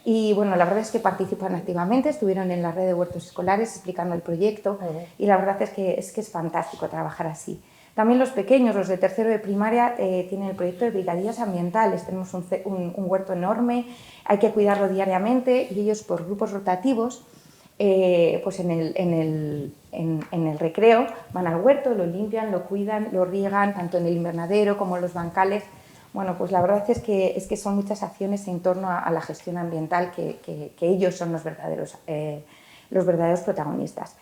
Y bueno, la verdad es que participan activamente, estuvieron en la red de huertos escolares explicando el proyecto y la verdad es que es fantástico trabajar así. También los pequeños, los de tercero de primaria, tienen el proyecto de brigadillas ambientales. Tenemos un huerto enorme, hay que cuidarlo diariamente y ellos por grupos rotativos, pues en el recreo van al huerto, lo limpian, lo cuidan, lo riegan, tanto en el invernadero como en los bancales. Bueno, pues la verdad es que son muchas acciones en torno a la gestión ambiental que ellos son los verdaderos protagonistas.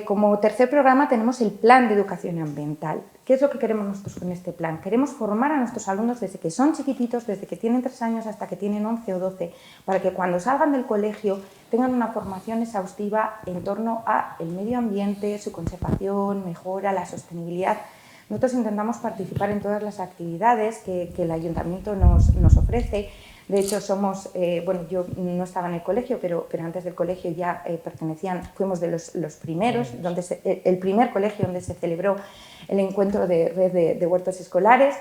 Como tercer programa tenemos el plan de educación ambiental. ¿Qué es lo que queremos nosotros con este plan? Queremos formar a nuestros alumnos desde que son chiquititos, desde que tienen 3 años hasta que tienen 11 o 12, para que cuando salgan del colegio tengan una formación exhaustiva en torno al medio ambiente, su conservación, mejora, la sostenibilidad. Nosotros intentamos participar en todas las actividades que el ayuntamiento nos ofrece. De hecho, bueno, yo no estaba en el colegio, pero antes del colegio ya fuimos de los primeros, el primer colegio donde se celebró el encuentro de red de huertos escolares.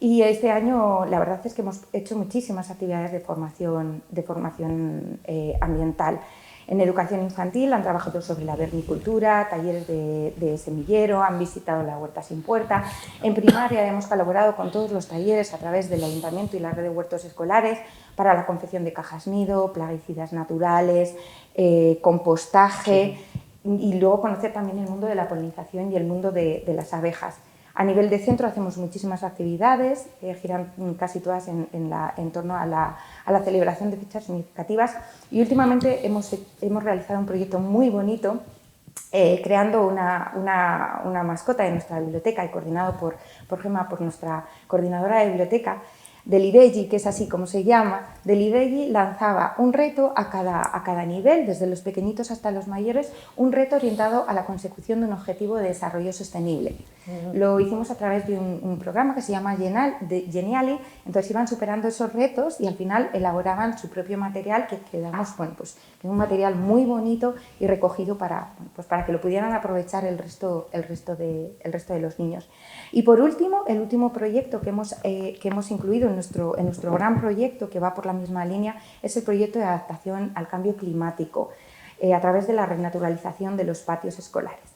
Y este año la verdad es que hemos hecho muchísimas actividades de formación ambiental. En educación infantil han trabajado sobre la vermicultura, talleres de semillero, han visitado la huerta sin puerta. En primaria hemos colaborado con todos los talleres a través del ayuntamiento y la red de huertos escolares para la confección de cajas nido, plaguicidas naturales, compostaje y luego conocer también el mundo de la polinización y el mundo de las abejas. A nivel de centro hacemos muchísimas actividades, giran casi todas en torno a la celebración de fechas significativas y últimamente hemos realizado un proyecto muy bonito creando una mascota de nuestra biblioteca y coordinado por Gemma, por nuestra coordinadora de biblioteca. Delibelli, que es así como se llama, Delibelli lanzaba un reto a cada nivel, desde los pequeñitos hasta los mayores, un reto orientado a la consecución de un objetivo de desarrollo sostenible. Lo hicimos a través de un programa que se llama Geniali, entonces iban superando esos retos y al final elaboraban su propio material que quedamos, bueno, pues un material muy bonito y recogido para que lo pudieran aprovechar el resto de los niños. Y por último, el último proyecto que hemos incluido en nuestro gran proyecto, que va por la misma línea, es el proyecto de adaptación al cambio climático a través de la renaturalización de los patios escolares.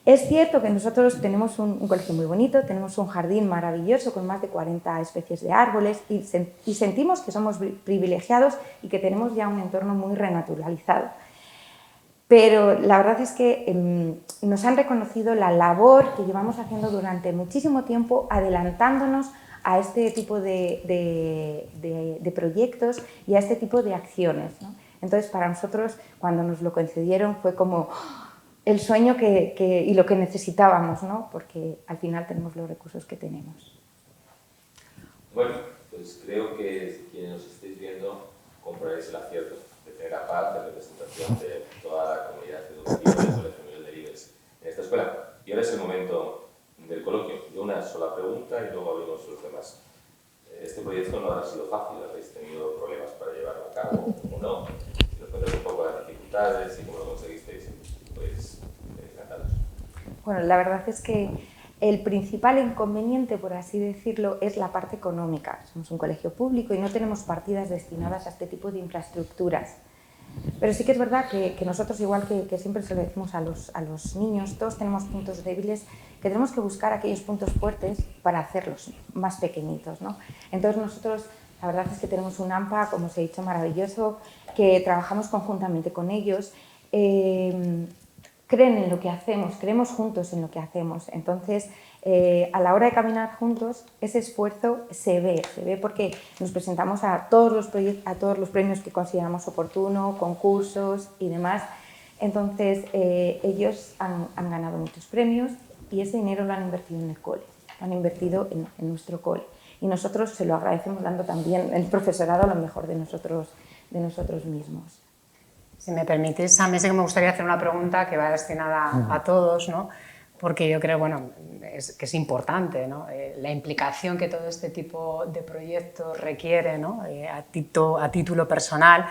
Es cierto que nosotros tenemos un colegio muy bonito, tenemos un jardín maravilloso con más de 40 especies de árboles y sentimos que somos privilegiados y que tenemos ya un entorno muy renaturalizado. Pero la verdad es que nos han reconocido la labor que llevamos haciendo durante muchísimo tiempo adelantándonos a este tipo de proyectos y a este tipo de acciones, ¿no? Entonces, para nosotros, cuando nos lo concedieron, fue como el sueño y lo que necesitábamos, ¿no? Porque al final tenemos los recursos que tenemos. Bueno, pues creo que quienes nos estéis viendo comprobaréis el acierto de tener a Paz de representación de toda la comunidad educativa del Colegio Miguel Delibes en esta escuela. Y ahora es el momento del coloquio, de una sola pregunta y luego abrimos los demás. Este proyecto no habrá sido fácil, habéis tenido problemas para llevarlo a cabo o no. Si nos contáis un poco las dificultades y cómo lo conseguisteis, pues encantados. Bueno, la verdad es que el principal inconveniente, por así decirlo, es la parte económica. Somos un colegio público y no tenemos partidas destinadas a este tipo de infraestructuras. Pero sí que es verdad que nosotros, igual que siempre se lo decimos a los niños, todos tenemos puntos débiles que tenemos que buscar aquellos puntos fuertes para hacerlos más pequeñitos, ¿no? Entonces nosotros, la verdad es que tenemos un AMPA, como os he dicho, maravilloso, que trabajamos conjuntamente con ellos, creen en lo que hacemos, creemos juntos en lo que hacemos. Entonces, a la hora de caminar juntos, ese esfuerzo se ve porque nos presentamos a todos los premios que consideramos oportuno, concursos y demás. Entonces, ellos han ganado muchos premios y ese dinero lo han invertido en el cole, lo han invertido en nuestro cole. y nosotros se lo agradecemos dando también el profesorado lo mejor de nosotros mismos. Si me permitís, a mí sí que me gustaría hacer una pregunta que va destinada a todos, ¿no? Porque yo creo bueno, que es importante, ¿no? La implicación que todo este tipo de proyectos requiere, ¿no? A título personal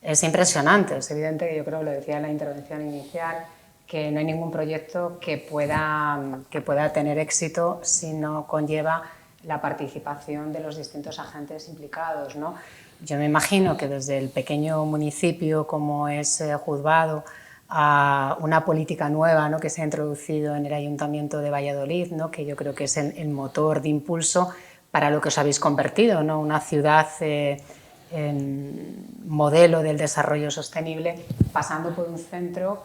es impresionante. Es evidente que yo creo, lo decía en la intervención inicial, que no hay ningún proyecto que pueda tener éxito si no conlleva la participación de los distintos agentes implicados, ¿no? Yo me imagino que desde el pequeño municipio como es Juzbado a una política nueva, ¿no?, que se ha introducido en el Ayuntamiento de Valladolid, ¿no?, que yo creo que es el motor de impulso para lo que os habéis convertido, ¿no?, una ciudad en modelo del desarrollo sostenible, pasando por un centro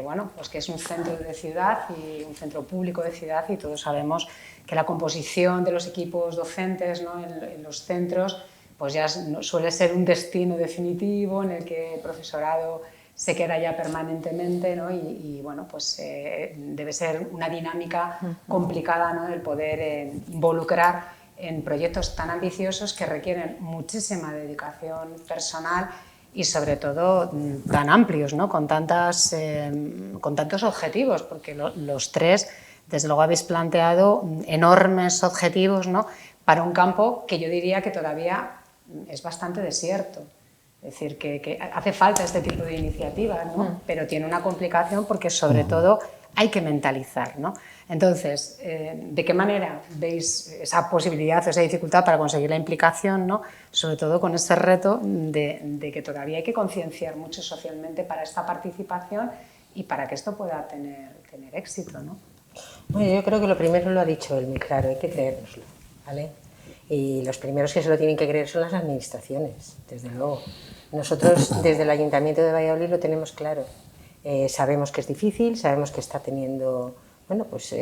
bueno, pues que es un centro de ciudad y un centro público de ciudad, y todos sabemos que la composición de los equipos docentes, ¿no?, en los centros pues ya suele ser un destino definitivo en el que el profesorado se queda ya permanentemente, ¿no? Y bueno, pues debe ser una dinámica complicada, ¿no?, el poder involucrar en proyectos tan ambiciosos que requieren muchísima dedicación personal y sobre todo tan amplios, ¿no?, con tantos objetivos, porque los tres desde luego habéis planteado enormes objetivos, ¿no?, para un campo que yo diría que todavía es bastante desierto. Es decir, que hace falta este tipo de iniciativas, ¿no? Pero tiene una complicación porque sobre todo hay que mentalizar, ¿no? Entonces, ¿de qué manera veis esa posibilidad o esa dificultad para conseguir la implicación, ¿no?, sobre todo con ese reto de que todavía hay que concienciar mucho socialmente para esta participación y para que esto pueda tener éxito, ¿no? Bueno, yo creo que lo primero lo ha dicho él muy claro, hay que creérnoslo, ¿vale? Y los primeros que se lo tienen que creer son las administraciones, desde luego. Nosotros desde el Ayuntamiento de Valladolid lo tenemos claro. Sabemos que es difícil, sabemos que está teniendo, bueno, pues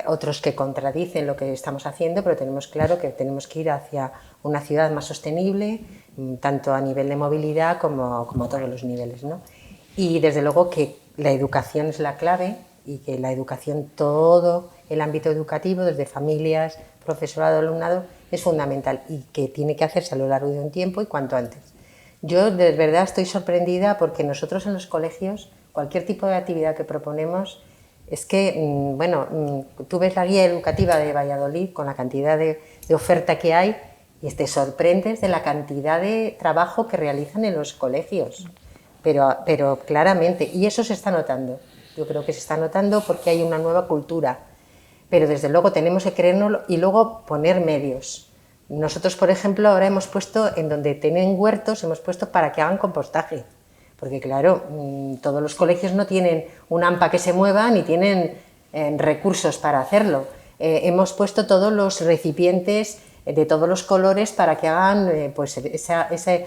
otros que contradicen lo que estamos haciendo, pero tenemos claro que tenemos que ir hacia una ciudad más sostenible, tanto a nivel de movilidad como a todos los niveles, ¿no? Y desde luego que la educación es la clave y que la educación, todo el ámbito educativo, desde familias, profesorado, alumnado, es fundamental y que tiene que hacerse a lo largo de un tiempo y cuanto antes. Yo de verdad estoy sorprendida porque nosotros en los colegios, cualquier tipo de actividad que proponemos, es que, bueno, tú ves la guía educativa de Valladolid con la cantidad de oferta que hay y te sorprendes de la cantidad de trabajo que realizan en los colegios, pero claramente, y eso se está notando. Yo creo que se está notando porque hay una nueva cultura, pero desde luego tenemos que creérnoslo y luego poner medios. Nosotros, por ejemplo, ahora hemos puesto, en donde tienen huertos, hemos puesto para que hagan compostaje, porque claro, todos los colegios no tienen un AMPA que se mueva ni tienen recursos para hacerlo. Hemos puesto todos los recipientes de todos los colores para que hagan pues ese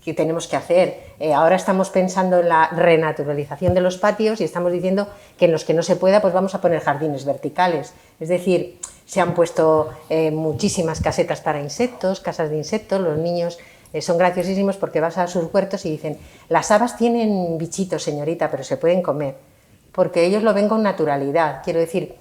que tenemos que hacer. Ahora estamos pensando en la renaturalización de los patios y estamos diciendo que en los que no se pueda pues vamos a poner jardines verticales. Es decir, se han puesto muchísimas casetas para insectos, casas de insectos. Los niños son graciosísimos porque vas a sus huertos y dicen: las habas tienen bichitos, señorita, pero se pueden comer, porque ellos lo ven con naturalidad. Quiero decir,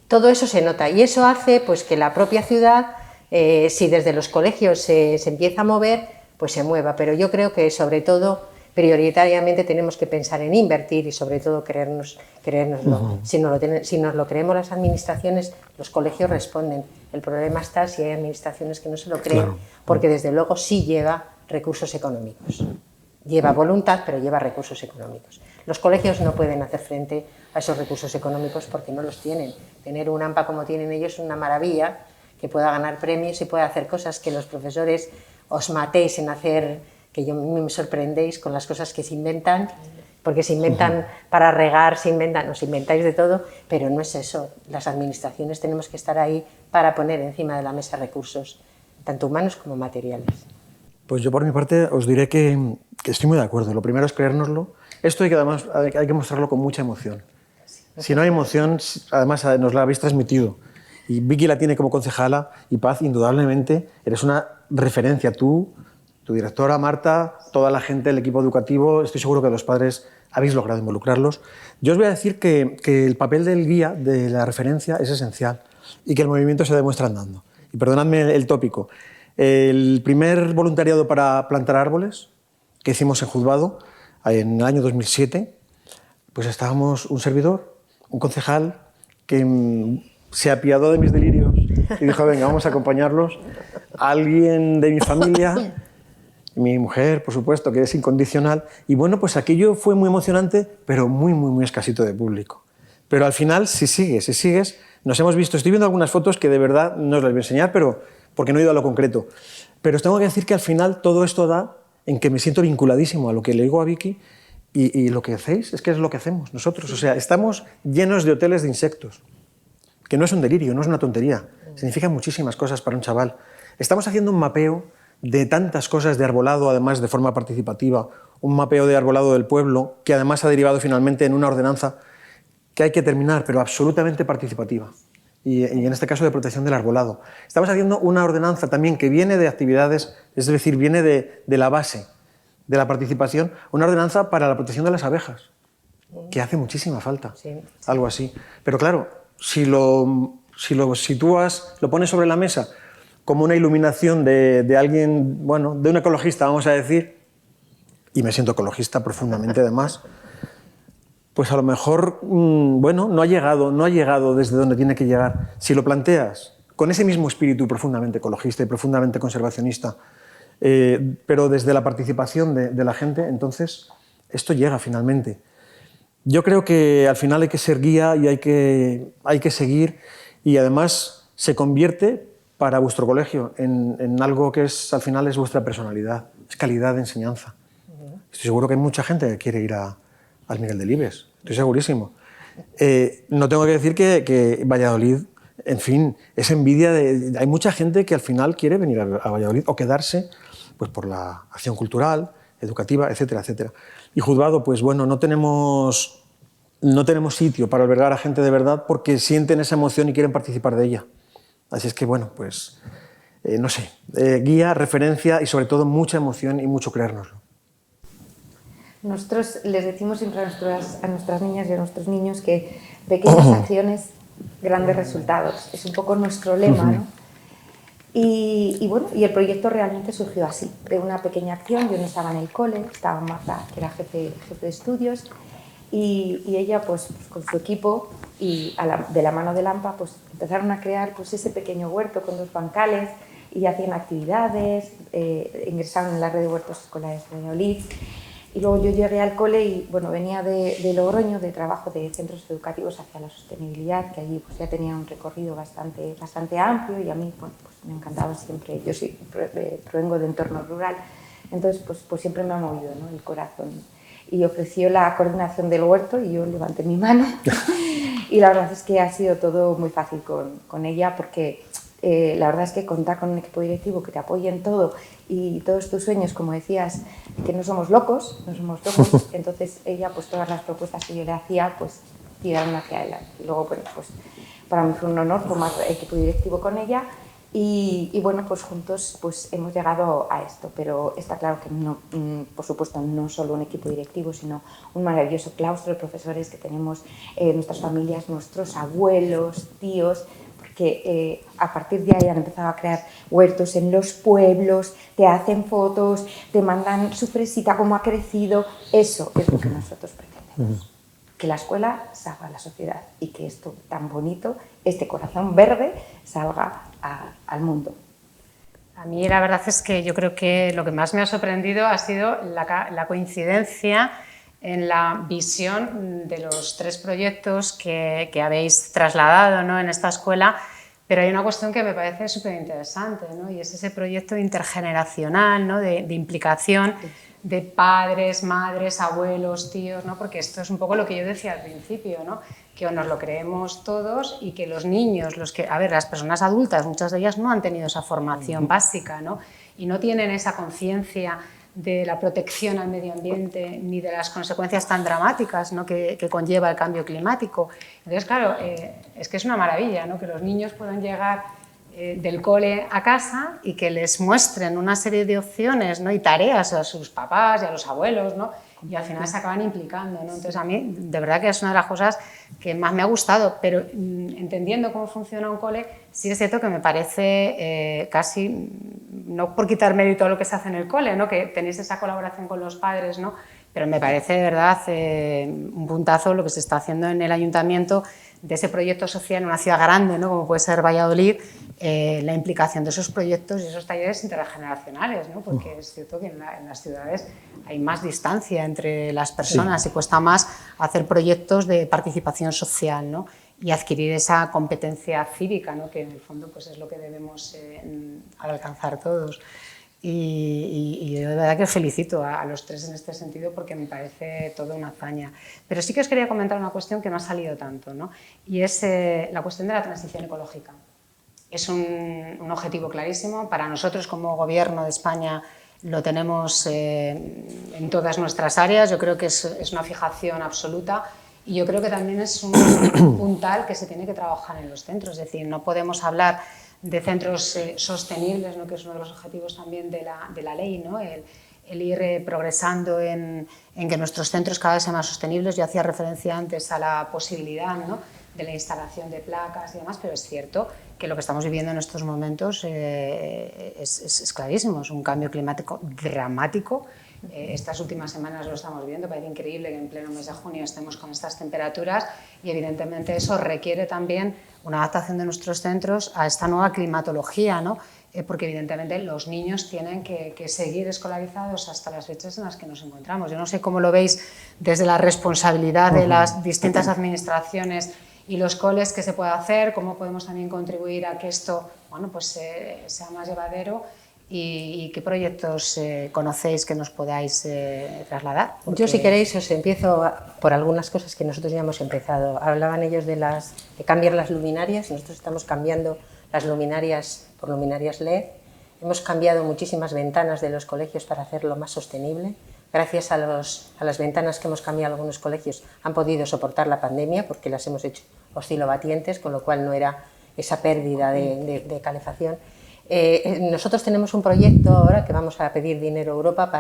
todo eso se nota y eso hace pues que la propia ciudad, si desde los colegios se empieza a mover, pues se mueva. Pero yo creo que sobre todo, prioritariamente tenemos que pensar en invertir y sobre todo creérnoslo. Si nos lo creemos las administraciones, los colegios responden. El problema está si hay administraciones que no se lo creen, porque desde luego sí lleva recursos económicos. Lleva voluntad, pero lleva recursos económicos. Los colegios no pueden hacer frente a esos recursos económicos porque no los tienen. Tener un AMPA como tienen ellos es una maravilla, que pueda ganar premios y pueda hacer cosas que los profesores os matéis en hacer, que yo me sorprendéis con las cosas que se inventan, porque se inventan para regar, os inventáis de todo, pero no es eso. Las administraciones tenemos que estar ahí para poner encima de la mesa recursos, tanto humanos como materiales. Pues yo por mi parte os diré que estoy muy de acuerdo. Lo primero es creérnoslo. Esto además hay que mostrarlo con mucha emoción. Si no hay emoción, además nos la habéis transmitido. Y Vicky la tiene como concejala y Paz, indudablemente, eres una referencia. Tú, tu directora Marta, toda la gente del equipo educativo, estoy seguro que los padres habéis logrado involucrarlos. Yo os voy a decir que el papel del guía, de la referencia, es esencial y que el movimiento se demuestra andando. y perdonadme el tópico, el primer voluntariado para plantar árboles que hicimos en Juzbado en el año 2007, pues estábamos un servidor, un concejal que se apiadó de mis delirios y dijo, venga, vamos a acompañarlos, alguien de mi familia, mi mujer, por supuesto, que es incondicional, y bueno, pues aquello fue muy emocionante, pero muy escasito de público. Pero al final, si sigues, nos hemos visto, estoy viendo algunas fotos que de verdad no os las voy a enseñar, pero porque no he ido a lo concreto, pero os tengo que decir que al final todo esto da en que me siento vinculadísimo a lo que le digo a Vicky, y lo que hacéis es que es lo que hacemos nosotros, o sea, estamos llenos de hoteles de insectos, que no es un delirio, no es una tontería, significa muchísimas cosas para un chaval. Estamos haciendo un mapeo de tantas cosas de arbolado, además de forma participativa, un mapeo de arbolado del pueblo, que además ha derivado finalmente en una ordenanza que hay que terminar, pero absolutamente participativa, y en este caso de protección del arbolado. Estamos haciendo una ordenanza también que viene de actividades, es decir, viene de la base de la participación, una ordenanza para la protección de las abejas, que hace muchísima falta, algo así. Pero claro, si lo sitúas, lo pones sobre la mesa como una iluminación de alguien, bueno, de un ecologista, vamos a decir, y me siento ecologista profundamente además, pues a lo mejor, bueno, no ha llegado desde donde tiene que llegar. Si lo planteas con ese mismo espíritu profundamente ecologista y profundamente conservacionista, pero desde la participación de la gente, entonces esto llega finalmente. Yo creo que al final hay que ser guía y hay que seguir, y además se convierte para vuestro colegio en algo que al final es vuestra personalidad, es calidad de enseñanza. Estoy seguro que hay mucha gente que quiere ir al Miguel Delibes, estoy segurísimo. No tengo que decir que Valladolid, en fin, es envidia hay mucha gente que al final quiere venir a Valladolid o quedarse pues, por la acción cultural, educativa, etcétera, etcétera. Y Juzbado, pues bueno, no tenemos sitio para albergar a gente de verdad porque sienten esa emoción y quieren participar de ella. Así es que, bueno, pues, no sé, guía, referencia y sobre todo mucha emoción y mucho creérnoslo. Nosotros les decimos siempre a nuestras niñas y a nuestros niños que pequeñas acciones, grandes resultados. Es un poco nuestro lema, ¿no? Y bueno, y el proyecto realmente surgió así, de una pequeña acción. Yo no estaba en el cole, estaba Marta, que era jefe de estudios, y ella pues con su equipo y de la mano de Lampa pues empezaron a crear pues ese pequeño huerto con 2 bancales y hacían actividades, ingresaron en la red de huertos escolares de Valladolid. Y luego yo llegué al cole y bueno, venía de Logroño, de trabajo de centros educativos hacia la sostenibilidad, que allí pues ya tenía un recorrido bastante amplio, y a mí bueno, pues me encantaba siempre. Yo provengo de entorno rural, entonces pues siempre me ha movido, ¿no?, el corazón. Y ofreció la coordinación del huerto y yo levanté mi mano y la verdad es que ha sido todo muy fácil con ella, porque la verdad es que contar con un equipo directivo que te apoye en todo y todos tus sueños, como decías, que no somos locos, entonces ella pues todas las propuestas que yo le hacía pues tiraron hacia adelante. Y luego bueno, pues para mí fue un honor formar equipo directivo con ella y bueno, pues juntos pues hemos llegado a esto, pero está claro que no, por supuesto no solo un equipo directivo, sino un maravilloso claustro de profesores que tenemos, nuestras familias, nuestros abuelos, tíos, que a partir de ahí han empezado a crear huertos en los pueblos, te hacen fotos, te mandan su fresita, cómo ha crecido. Eso es lo que nosotros pretendemos, que la escuela salga a la sociedad y que esto tan bonito, este corazón verde, salga al mundo. A mí la verdad es que yo creo que lo que más me ha sorprendido ha sido la coincidencia en la visión de los 3 proyectos que habéis trasladado, ¿no?, en esta escuela, pero hay una cuestión que me parece súper interesante, ¿no?, y es ese proyecto intergeneracional, ¿no?, de implicación de padres, madres, abuelos, tíos, ¿no?, porque esto es un poco lo que yo decía al principio, ¿no?, que nos lo creemos todos y que los niños, las personas adultas, muchas de ellas no han tenido esa formación básica, ¿no?, y no tienen esa conciencia de la protección al medio ambiente ni de las consecuencias tan dramáticas, ¿no?, que conlleva el cambio climático. Entonces, claro, es que es una maravilla, ¿no?, que los niños puedan llegar del cole a casa y que les muestren una serie de opciones, ¿no?, y tareas a sus papás y a los abuelos, ¿no?, y al final se acaban implicando, ¿no? Entonces a mí de verdad que es una de las cosas que más me ha gustado, pero entendiendo cómo funciona un cole, sí es cierto que me parece casi, no por quitar mérito a lo que se hace en el cole, ¿no? Que tenéis esa colaboración con los padres, ¿no? Pero me parece de verdad un puntazo lo que se está haciendo en el ayuntamiento de ese proyecto social en una ciudad grande, ¿no? Como puede ser Valladolid, la implicación de esos proyectos y esos talleres intergeneracionales, ¿no? Porque es cierto que en las ciudades hay más distancia entre las personas y cuesta más hacer proyectos de participación social, ¿no? Y adquirir esa competencia cívica, ¿no? Que en el fondo pues, es lo que debemos alcanzar todos. Y yo de verdad que os felicito a los tres en este sentido porque me parece toda una hazaña. Pero sí que os quería comentar una cuestión que no ha salido tanto, ¿no? Y es la cuestión de la transición ecológica. Es un objetivo clarísimo. Para nosotros como Gobierno de España lo tenemos en todas nuestras áreas. Yo creo que es una fijación absoluta y yo creo que también es un puntal que se tiene que trabajar en los centros. Es decir, no podemos hablar de centros sostenibles, ¿no? Que es uno de los objetivos también de la ley, ¿no? El ir progresando en que nuestros centros cada vez sean más sostenibles. Yo hacía referencia antes a la posibilidad, ¿no? De la instalación de placas y demás, pero es cierto que lo que estamos viviendo en estos momentos es clarísimo, es un cambio climático dramático. Estas últimas semanas lo estamos viendo, parece increíble que en pleno mes de junio estemos con estas temperaturas y evidentemente eso requiere también una adaptación de nuestros centros a esta nueva climatología, ¿no? Porque evidentemente los niños tienen que seguir escolarizados hasta las fechas en las que nos encontramos. Yo no sé cómo lo veis desde la responsabilidad de las distintas administraciones y los coles, qué se puede hacer, cómo podemos también contribuir a que esto, bueno, pues, sea más llevadero y qué proyectos conocéis que nos podáis trasladar. Porque... Yo, si queréis, os empiezo por algunas cosas que nosotros ya hemos empezado. Hablaban ellos de cambiar las luminarias. Nosotros estamos cambiando las luminarias por luminarias LED. Hemos cambiado muchísimas ventanas de los colegios para hacerlo más sostenible. Gracias a las ventanas que hemos cambiado, algunos colegios han podido soportar la pandemia porque las hemos hecho oscilobatientes, con lo cual no era esa pérdida de calefacción. Nosotros tenemos un proyecto ahora que vamos a pedir dinero a Europa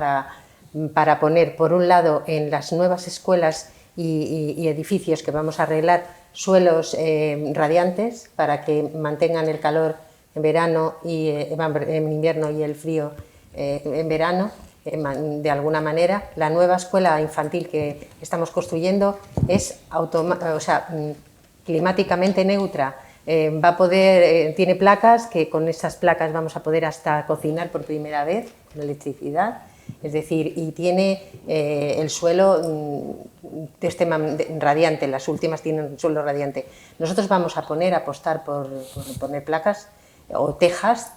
para poner, por un lado, en las nuevas escuelas y edificios que vamos a arreglar, suelos radiantes para que mantengan el calor en verano y en invierno y el frío en verano. De alguna manera, la nueva escuela infantil que estamos construyendo es climáticamente neutra. Va a poder, tiene placas que con esas placas vamos a poder hasta cocinar por primera vez con electricidad, es decir, y tiene el suelo radiante, las últimas tienen un suelo radiante. Nosotros vamos a apostar por poner placas o tejas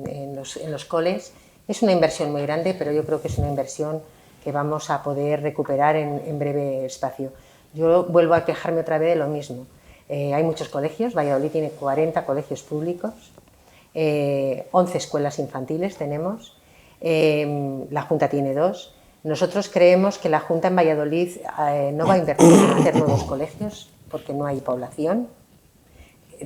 en los coles. Es una inversión muy grande, pero yo creo que es una inversión que vamos a poder recuperar en breve espacio. Yo vuelvo a quejarme otra vez de lo mismo. Hay muchos colegios, Valladolid tiene 40 colegios públicos, 11 escuelas infantiles tenemos, la Junta tiene 2. Nosotros creemos que la Junta en Valladolid no va a invertir en hacer nuevos colegios porque no hay población.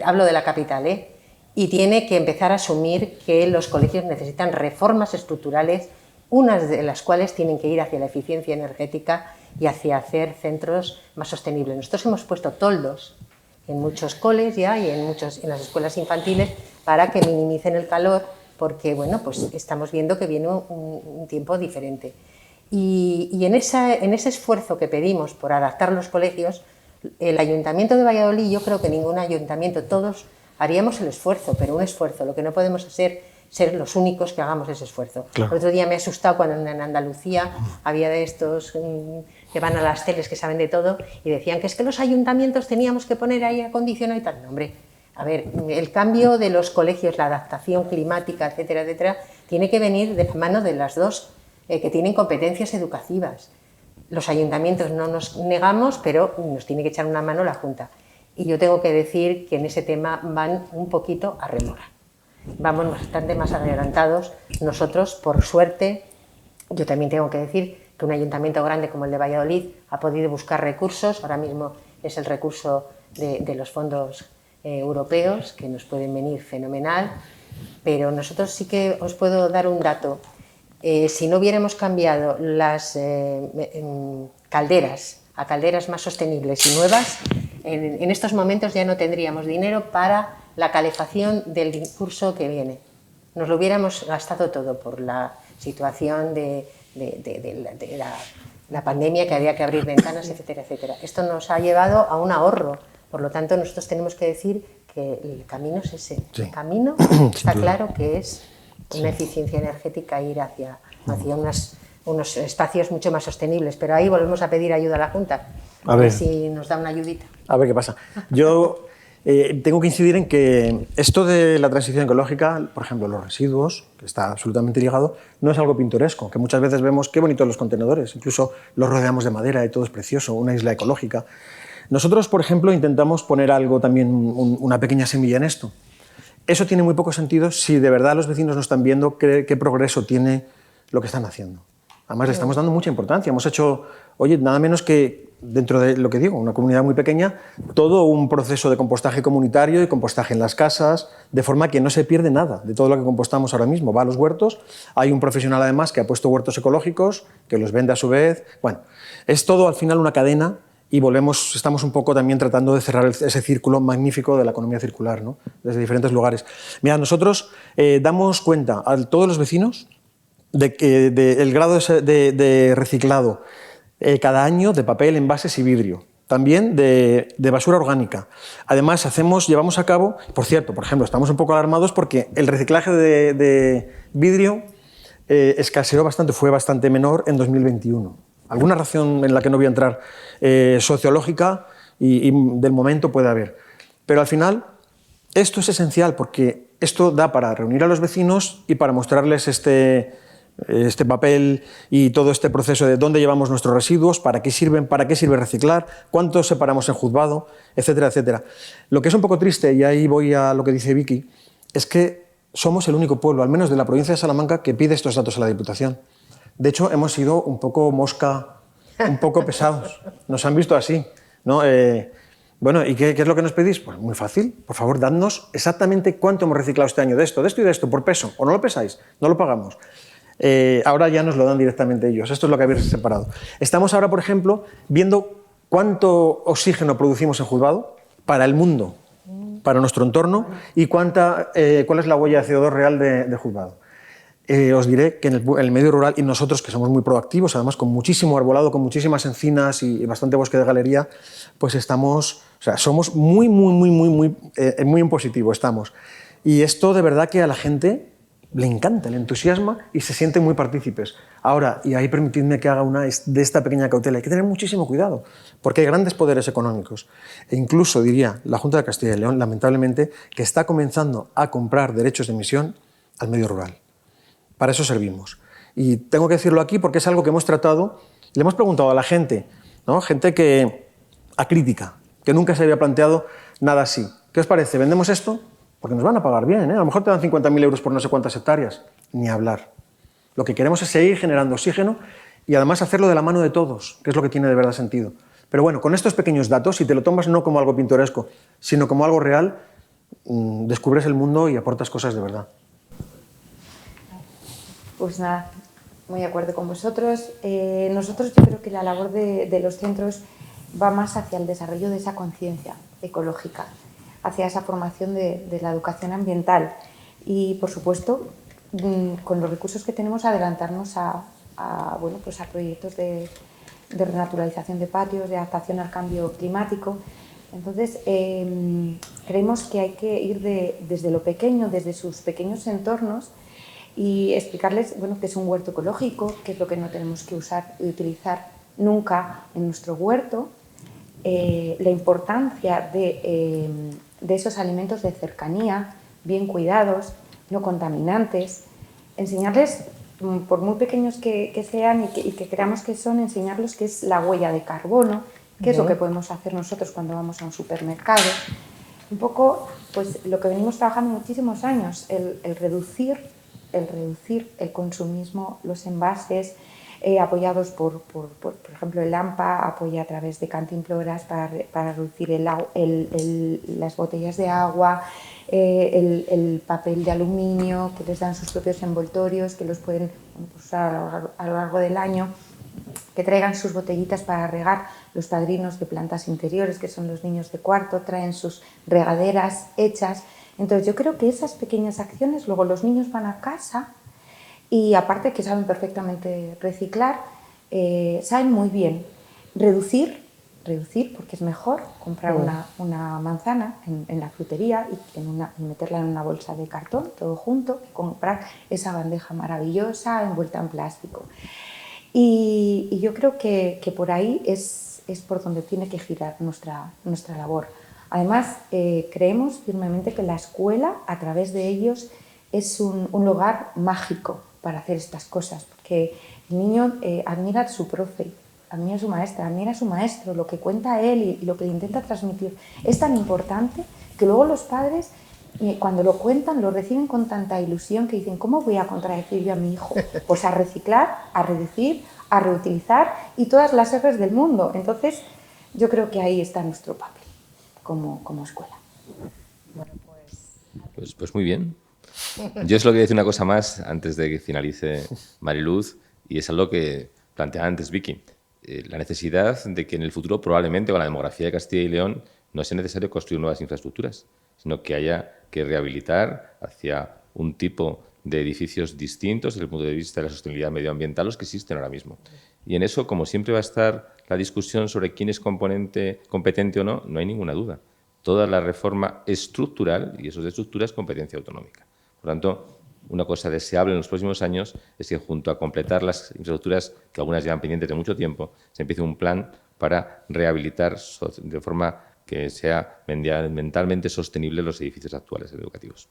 Hablo de la capital, y tiene que empezar a asumir que los colegios necesitan reformas estructurales, unas de las cuales tienen que ir hacia la eficiencia energética y hacia hacer centros más sostenibles. Nosotros hemos puesto toldos en muchos coles ya y en las escuelas infantiles para que minimicen el calor, porque bueno, pues estamos viendo que viene un tiempo diferente. Y en ese esfuerzo que pedimos por adaptar los colegios, el Ayuntamiento de Valladolid, yo creo que ningún ayuntamiento, todos haríamos el esfuerzo, pero un esfuerzo. Lo que no podemos hacer ser los únicos que hagamos ese esfuerzo. Claro. El otro día me he asustado cuando en Andalucía había de estos que van a las teles que saben de todo y decían que es que los ayuntamientos teníamos que poner aire acondicionado y tal. No, hombre, a ver, el cambio de los colegios, la adaptación climática, etcétera, etcétera, tiene que venir de la mano de las dos que tienen competencias educativas. Los ayuntamientos no nos negamos, pero nos tiene que echar una mano la Junta. Y yo tengo que decir que en ese tema van un poquito a remora. Vamos bastante más adelantados. Nosotros, por suerte, yo también tengo que decir que un ayuntamiento grande como el de Valladolid ha podido buscar recursos. Ahora mismo es el recurso de los fondos europeos, que nos pueden venir fenomenal. Pero nosotros sí que os puedo dar un dato. si no hubiéramos cambiado las calderas a calderas más sostenibles y nuevas, en estos momentos ya no tendríamos dinero para la calefacción del curso que viene. Nos lo hubiéramos gastado todo por la situación de la pandemia, que había que abrir ventanas, etcétera, etcétera. Esto nos ha llevado a un ahorro. Por lo tanto, nosotros tenemos que decir que el camino es ese. Sí. El camino está claro que es una eficiencia energética, ir hacia unos espacios mucho más sostenibles. Pero ahí volvemos a pedir ayuda a la Junta. A ver si nos da una ayudita. A ver qué pasa. Yo tengo que incidir en que esto de la transición ecológica, por ejemplo, los residuos, que está absolutamente ligado, no es algo pintoresco, que muchas veces vemos qué bonitos los contenedores, incluso los rodeamos de madera y todo es precioso, una isla ecológica. Nosotros, por ejemplo, intentamos poner algo también, una pequeña semilla en esto. Eso tiene muy poco sentido si de verdad los vecinos no están viendo qué progreso tiene lo que están haciendo. Además, le estamos dando mucha importancia. Hemos hecho, oye, nada menos que, dentro de lo que digo, una comunidad muy pequeña, todo un proceso de compostaje comunitario y compostaje en las casas, de forma que no se pierde nada de todo lo que compostamos ahora mismo. Va a los huertos, hay un profesional además que ha puesto huertos ecológicos, que los vende a su vez. Bueno, es todo al final una cadena y estamos un poco también tratando de cerrar ese círculo magnífico de la economía circular, ¿no? Desde diferentes lugares. Mira, nosotros damos cuenta a todos los vecinos del grado de reciclado cada año de papel, envases y vidrio, también de basura orgánica. Además, llevamos a cabo, por cierto, por ejemplo, estamos un poco alarmados porque el reciclaje de vidrio escaseó bastante, fue bastante menor en 2021. Alguna razón en la que no voy a entrar sociológica y del momento puede haber. Pero al final, esto es esencial porque esto da para reunir a los vecinos y para mostrarles este papel y todo este proceso de dónde llevamos nuestros residuos, para qué sirve reciclar, cuántos separamos en juzgado, etcétera, etcétera. Lo que es un poco triste, y ahí voy a lo que dice Vicky, es que somos el único pueblo, al menos de la provincia de Salamanca, que pide estos datos a la Diputación. De hecho, hemos sido un poco mosca, un poco pesados. Nos han visto así, ¿no? Bueno, ¿y qué es lo que nos pedís? Pues muy fácil. Por favor, dadnos exactamente cuánto hemos reciclado este año de esto y de esto, por peso. ¿O no lo pesáis? No lo pagamos. Ahora ya nos lo dan directamente ellos. Esto es lo que habéis separado. Estamos ahora, por ejemplo, viendo cuánto oxígeno producimos en juzgado para el mundo, para nuestro entorno, y cuál es la huella de CO2 real de juzgado. Os diré que en el medio rural, y nosotros que somos muy proactivos, además con muchísimo arbolado, con muchísimas encinas y bastante bosque de galería, pues somos muy en positivo estamos. Y esto de verdad que a la gente le encanta, le entusiasma y se sienten muy partícipes. Ahora, y ahí permitidme que haga de esta pequeña cautela, hay que tener muchísimo cuidado, porque hay grandes poderes económicos. E incluso, diría, la Junta de Castilla y León, lamentablemente, que está comenzando a comprar derechos de emisión al medio rural. Para eso servimos. Y tengo que decirlo aquí porque es algo que hemos tratado, le hemos preguntado a la gente, ¿no? Gente acrítica, que nunca se había planteado nada así. ¿Qué os parece? ¿Vendemos esto? Porque nos van a pagar bien, ¿eh? A lo mejor te dan 50.000 euros por no sé cuántas hectáreas. Ni hablar. Lo que queremos es seguir generando oxígeno y además hacerlo de la mano de todos, que es lo que tiene de verdad sentido. Pero bueno, con estos pequeños datos, si te lo tomas no como algo pintoresco, sino como algo real, descubres el mundo y aportas cosas de verdad. Pues nada, muy de acuerdo con vosotros. Nosotros yo creo que la labor de los centros va más hacia el desarrollo de esa conciencia ecológica, hacia esa formación de la educación ambiental y, por supuesto, con los recursos que tenemos, adelantarnos a proyectos de renaturalización de patios, de adaptación al cambio climático. Entonces, creemos que hay que ir desde lo pequeño, desde sus pequeños entornos, y explicarles qué es un huerto ecológico, qué es lo que no tenemos que usar y utilizar nunca en nuestro huerto, la importancia de esos alimentos de cercanía, bien cuidados, no contaminantes, enseñarles, por muy pequeños que sean y que creamos que son, enseñarles qué es la huella de carbono, qué es lo que podemos hacer nosotros cuando vamos a un supermercado. Un poco pues, lo que venimos trabajando muchísimos años, el reducir el consumismo, los envases, apoyados por ejemplo, el AMPA apoya a través de cantimploras para reducir las botellas de agua, el papel de aluminio, que les dan sus propios envoltorios, que los pueden pues a lo largo del año, que traigan sus botellitas para regar. Los padrinos de plantas interiores, que son los niños de cuarto, traen sus regaderas hechas. Entonces yo creo que esas pequeñas acciones, luego los niños van a casa y aparte que saben perfectamente reciclar, saben muy bien reducir, porque es mejor comprar una manzana en la frutería y meterla en una bolsa de cartón, todo junto, y comprar esa bandeja maravillosa envuelta en plástico. Y yo creo que por ahí es por donde tiene que girar nuestra labor. Además, creemos firmemente que la escuela, a través de ellos, es un lugar mágico para hacer estas cosas, porque el niño admira a su profe, admira a su maestra, admira a su maestro, lo que cuenta él y lo que le intenta transmitir. Es tan importante que luego los padres, cuando lo cuentan, lo reciben con tanta ilusión que dicen, ¿cómo voy a contradecir yo a mi hijo? Pues a reciclar, a reducir, a reutilizar y todas las R's del mundo. Entonces, yo creo que ahí está nuestro papel como escuela. Bueno, Pues muy bien. Yo solo quería decir una cosa más antes de que finalice Mariluz, y es algo que planteaba antes Vicky. La necesidad de que en el futuro, probablemente con la demografía de Castilla y León, no sea necesario construir nuevas infraestructuras, sino que haya que rehabilitar hacia un tipo de edificios distintos desde el punto de vista de la sostenibilidad medioambiental los que existen ahora mismo. Y en eso, como siempre va a estar la discusión sobre quién es competente o no, no hay ninguna duda. Toda la reforma estructural, y eso de estructura, es competencia autonómica. Por tanto, una cosa deseable en los próximos años es que, junto a completar las infraestructuras que algunas llevan pendientes de mucho tiempo, se empiece un plan para rehabilitar de forma que sea mentalmente sostenible los edificios actuales educativos.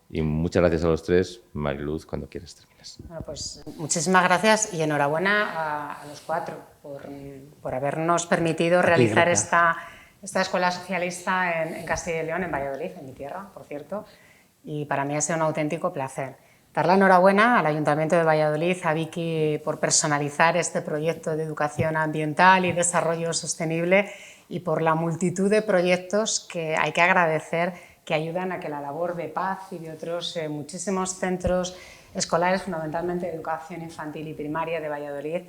Y muchas gracias a los tres. Mariluz, cuando quieras terminas. Bueno, pues muchísimas gracias y enhorabuena a los cuatro por habernos permitido realizar esta escuela socialista en Castilla y León, en Valladolid, en mi tierra, por cierto. Y para mí ha sido un auténtico placer. Dar la enhorabuena al Ayuntamiento de Valladolid, a Vicky, por personalizar este proyecto de educación ambiental y desarrollo sostenible y por la multitud de proyectos que hay que agradecer, que ayudan a que la labor de Paz y de otros muchísimos centros escolares, fundamentalmente de educación infantil y primaria de Valladolid,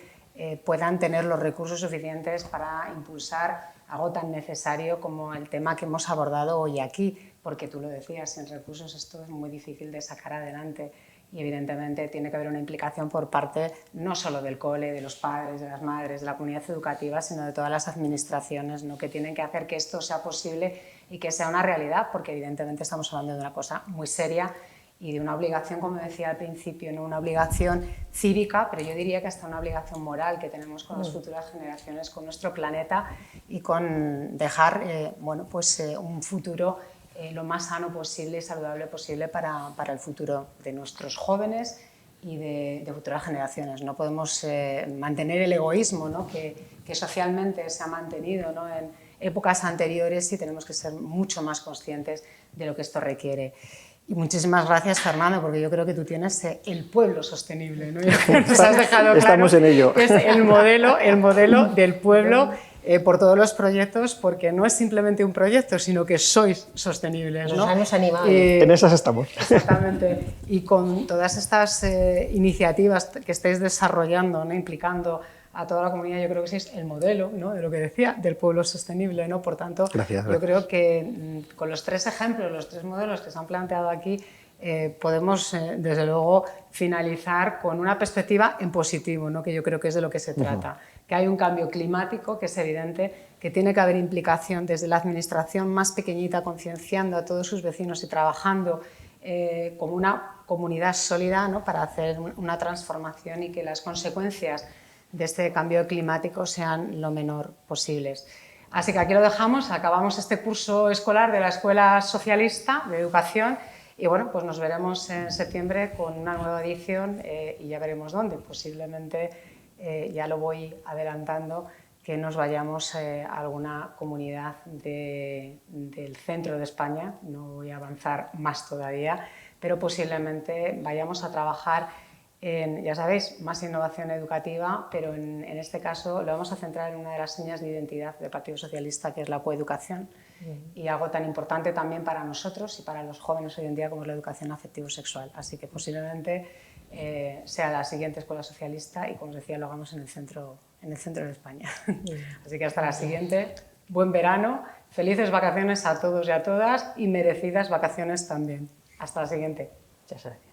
puedan tener los recursos suficientes para impulsar algo tan necesario como el tema que hemos abordado hoy aquí, porque tú lo decías, sin recursos esto es muy difícil de sacar adelante y evidentemente tiene que haber una implicación por parte no solo del cole, de los padres, de las madres, de la comunidad educativa, sino de todas las administraciones, ¿no?, que tienen que hacer que esto sea posible y que sea una realidad, porque evidentemente estamos hablando de una cosa muy seria y de una obligación, como decía al principio, no una obligación cívica, pero yo diría que hasta una obligación moral que tenemos con las futuras generaciones, con nuestro planeta y con dejar un futuro lo más sano posible y saludable posible para el futuro de nuestros jóvenes y de futuras generaciones. No podemos mantener el egoísmo, ¿no?, que socialmente se ha mantenido, ¿no?, en épocas anteriores, y tenemos que ser mucho más conscientes de lo que esto requiere. Y muchísimas gracias, Fernando, porque yo creo que tú tienes el pueblo sostenible, ¿no? Nos has dejado claro. Estamos en ello. Que es el modelo del pueblo por todos los proyectos, porque no es simplemente un proyecto, sino que sois sostenibles, ¿no? Nos hemos animado. En esas estamos. Exactamente. Y con todas estas iniciativas que estáis desarrollando, ¿no?, implicando a toda la comunidad, yo creo que sois el modelo, ¿no?, de lo que decía, del pueblo sostenible, ¿no? Por tanto, gracias. Yo creo que con los tres ejemplos, los tres modelos que se han planteado aquí, podemos, desde luego, finalizar con una perspectiva en positivo, ¿no?, que yo creo que es de lo que se trata. Que hay un cambio climático que es evidente, que tiene que haber implicación desde la administración más pequeñita, concienciando a todos sus vecinos y trabajando como una comunidad sólida, ¿no?, para hacer una transformación y que las consecuencias de este cambio climático sean lo menor posibles. Así que aquí lo dejamos, acabamos este curso escolar de la Escuela Socialista de Educación y bueno, pues nos veremos en septiembre con una nueva edición y ya veremos dónde. Posiblemente, ya lo voy adelantando, que nos vayamos a alguna comunidad del centro de España, no voy a avanzar más todavía, pero posiblemente vayamos a trabajar en, ya sabéis, más innovación educativa, pero en este caso lo vamos a centrar en una de las señas de identidad del Partido Socialista, que es la coeducación, y algo tan importante también para nosotros y para los jóvenes hoy en día como es la educación afectivo-sexual. Así que posiblemente sea la siguiente escuela socialista y, como os decía, lo hagamos en el centro de España. Así que hasta la siguiente. Buen verano, felices vacaciones a todos y a todas y merecidas vacaciones también. Hasta la siguiente. Muchas gracias.